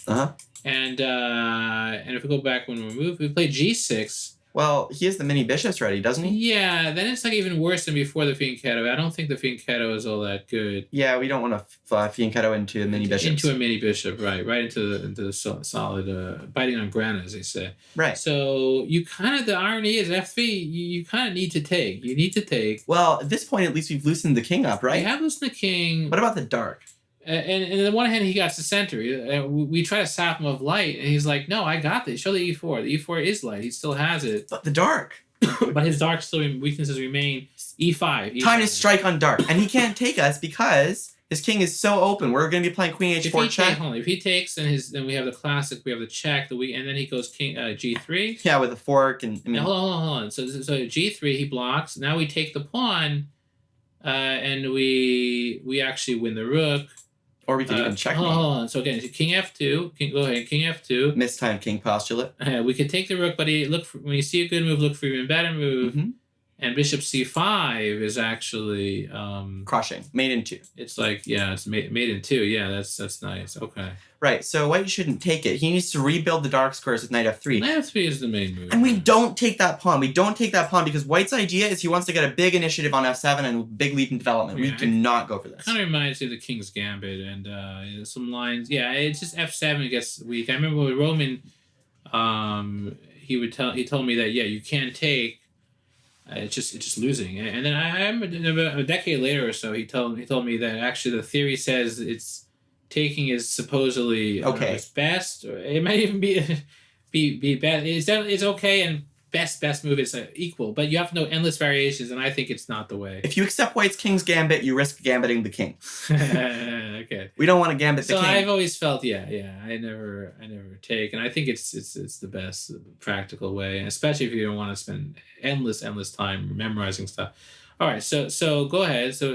And if we go back when we move, we play g6. Well, he has the mini bishops ready, doesn't he? Yeah, then it's like even worse than before the fianchetto. I don't think the fianchetto is all that good. Yeah, we don't want to fianchetto into a mini bishop. Into a mini bishop, right into the solid, biting on granite, as they say. Right. So the irony is f3. You kind of need to take. You need to take. Well, at this point, at least we've loosened the king up, right? We have loosened the king. What about the dark? And on the one hand, he got to center. We try to sap him of light, and he's like, "No, I got this. Show the e4. The e4 is light. He still has it." But the dark. But his dark weaknesses remain. E5. Time to strike on dark, and he can't take us because his king is so open. We're going to be playing queen h4 check. If he takes, then we have the classic. We have the check. And then he goes king g3. Yeah, with a fork and. Now, hold on. So g3 he blocks. Now we take the pawn, and we actually win the rook. Or we could even check. Hold on. So again, king f2. Go ahead. King f2. Mistimed king postulate. We could take the rook, but when you see a good move, look for even better move. Mm-hmm. And bishop c5 is actually crushing. Made in 2. It's like it's made in 2. Yeah, that's nice. Okay. Right. So white shouldn't take it. He needs to rebuild the dark squares with knight f3. Knight f3 is the main move. And we don't take that pawn. We don't take that pawn because white's idea is he wants to get a big initiative on f7 and big leap in development. We do not go for this. Kind of reminds me of the King's Gambit and some lines. Yeah, it's just f7 gets weak. I remember with Roman, he told me that you can take. It's just losing, and then I remember a decade later or so. He told me that actually the theory says it's taking is supposedly it's best, or it might even be best. It's okay, and best move is equal, but you have to know endless variations, and I think it's not the way. If you accept white's king's gambit, you risk gambiting the king. Okay. We don't want to gambit the king. So I've always felt I never take, and I think it's the best practical way, especially if you don't want to spend endless time memorizing stuff. All right, so go ahead. So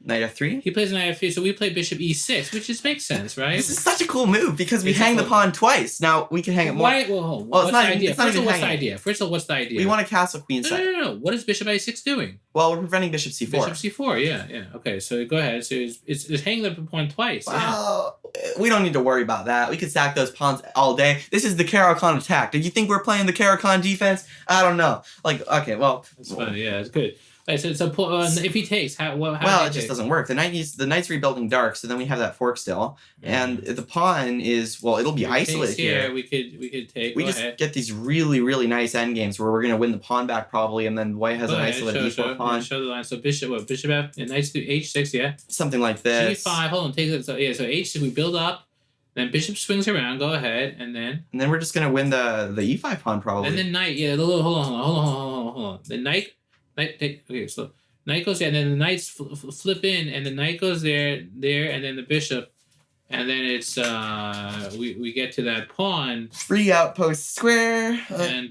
knight f3. He plays knight f3. So we play bishop e6, which just makes sense, right? This is such a cool move because we hang the pawn twice. Now we can hang it more. Well, what's the idea? First of all, what's the idea? We want to castle queen side. No. What is bishop a6 doing? Well, we're preventing bishop c4. Bishop c4. Yeah. Okay, so go ahead. So it's hanging the pawn twice. Well, we don't need to worry about that. We could sack those pawns all day. This is the Caro-Kann attack. Did you think we're playing the Caro-Kann defense? I don't know. Okay, well, it's fun. Yeah, it's good. So if he takes, how it just doesn't work. The knight's rebuilding dark, so then we have that fork still, and the pawn is it'll be isolated here. We could take. We just get these really really nice endgames where we're gonna win the pawn back probably, and then white has an isolated e4 pawn. Show the line. So bishop f and knights do h6, yeah. Something like this. g5. Hold on, take it. So h6 we build up. Then bishop swings around. Go ahead, and then we're just gonna win the e5 pawn probably. And then knight. Yeah. Hold on. The knight. Okay, so knight goes there, and then the knights flip in, and the knight goes there, and then the bishop, and then it's we get to that pawn. Free outpost square, and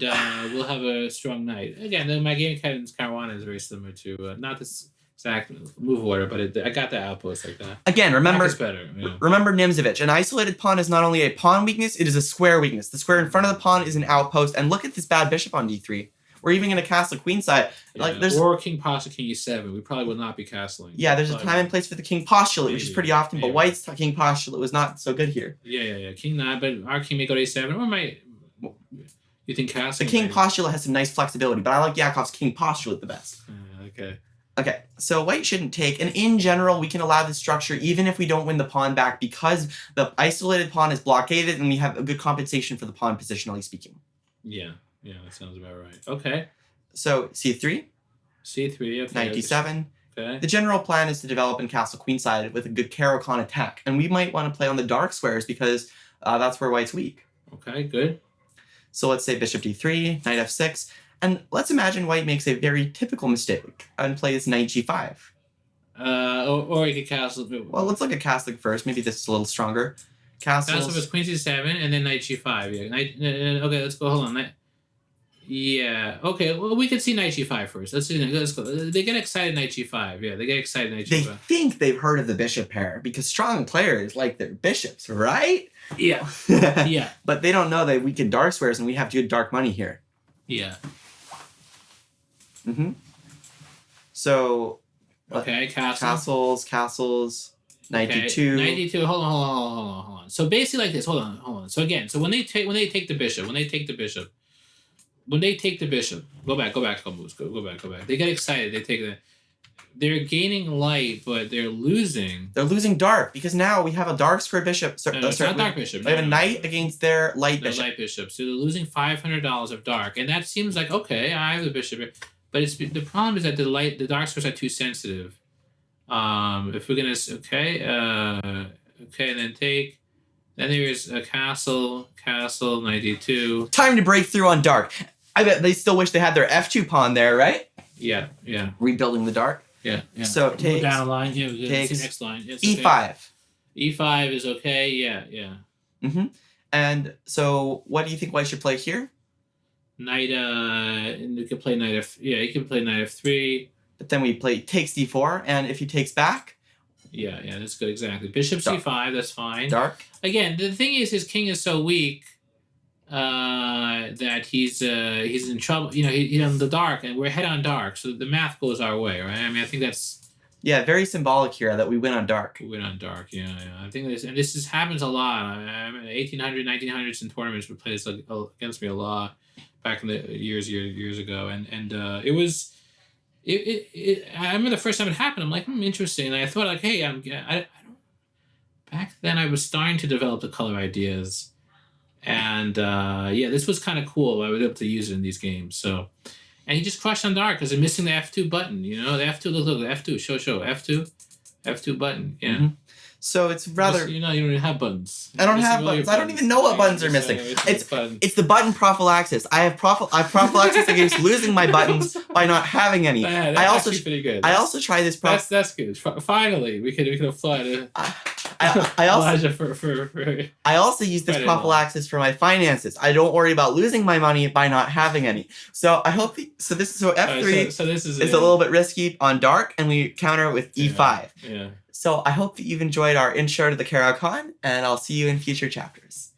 we'll have a strong knight. Again, my game against Caruana is very similar to not this exact move order, but I got the outpost like that. Again, remember Nimzovich. An isolated pawn is not only a pawn weakness; it is a square weakness. The square in front of the pawn is an outpost, and look at this bad bishop on d3. We're even going to castle queenside. Like there's or king posture, king e7. We probably will not be castling. there's a time and place for the king postulate, which is Maybe, pretty often, but maybe. white's king postulate was not so good here. Yeah. King 9, but our king may go to a7, or might. You think The castling? king maybe? postulate has some nice flexibility, but I like Yakov's king postulate the best. Okay. Okay, so white shouldn't take, and in general, we can allow this structure even if we don't win the pawn back because the isolated pawn is blockaded and we have a good compensation for the pawn, positionally speaking. Yeah, that sounds about right. Okay. So c3, c3, okay. knight d7. Okay. The general plan is to develop in castle queenside with a good Caro-Kann attack, and we might want to play on the dark squares because that's where white's weak. Okay, good. So let's say bishop d3, knight f6, and let's imagine white makes a very typical mistake and plays knight g5. Or you could castle. Well, let's look at castling first. Maybe this is a little stronger. Castle was queen c7 and then knight g5. Yeah. Okay, let's go. Hold on. Yeah. Okay. Well, we could see knight g5 first. Let's go. They get excited knight g5. Yeah, they get excited knight They g5. think they've heard of the bishop pair because strong players like their bishops, right? Yeah. Yeah. But they don't know that we can dark squares and we have good dark money here. Yeah. Mm-hmm. So Okay, castles. Castles, knight Okay, d2. Knight d2. Hold on. So basically like this. Hold on. So again, so when they take the bishop, go back, moves. Go back. They get excited. They take the. They're gaining light, but they're losing. They're losing dark because now we have a dark square bishop. No, it's not dark bishop. They have a knight against their light bishop. Light bishop. So they're losing $500 of dark, and that seems like okay. I have the bishop, but the problem is that the dark squares are too sensitive. If we're gonna and then take. Then there's a castle, knight d2. Time to break through on dark. I bet they still wish they had their f2 pawn there, right? Yeah. Rebuilding the dark. Yeah. So it takes down a line. Yeah, takes see next line. Yes, e5. Okay. E5 is okay. Yeah. Mm-hmm. And so, what do you think white should play here? Knight. You can play knight f. Yeah, you can play knight f3. But then we play takes d4, and if he takes back, Yeah, that's good. Exactly. Bishop c5. That's fine. dark. Again, the thing is, his king is so weak that he's in trouble. He's in the dark, and we're head on dark, so the math goes our way, right? I mean, I think that's Yeah, very symbolic here that we win on dark. we win on dark. Yeah. I think this happens a lot. I mean, 1800s, 1900s in tournaments would play this against me a lot back in the years ago, and it was. I remember the first time it happened. I'm like, interesting. And I thought, like, hey, I don't. Back then, I was starting to develop the color ideas, and this was kind of cool. I was able to use it in these games. So, and he just crushed on dark because they're missing the F2 button. The F2. Look, the F2. Show F2 button. Yeah. Mm-hmm. So it's rather. You don't even have buttons. I don't have buttons. I don't even know what buttons are missing. It's the button prophylaxis. I have prophylaxis against losing my buttons by not having any. That's I also pretty good. I also try this. That's good. Finally, we could apply to. I also Elijah for I also use this Right, prophylaxis for my finances. I don't worry about losing my money by not having any. So I hope so F3 so this is a little bit risky on dark, and we counter it with E5. Yeah. So I hope that you've enjoyed our intro to the Caro-Kann, and I'll see you in future chapters.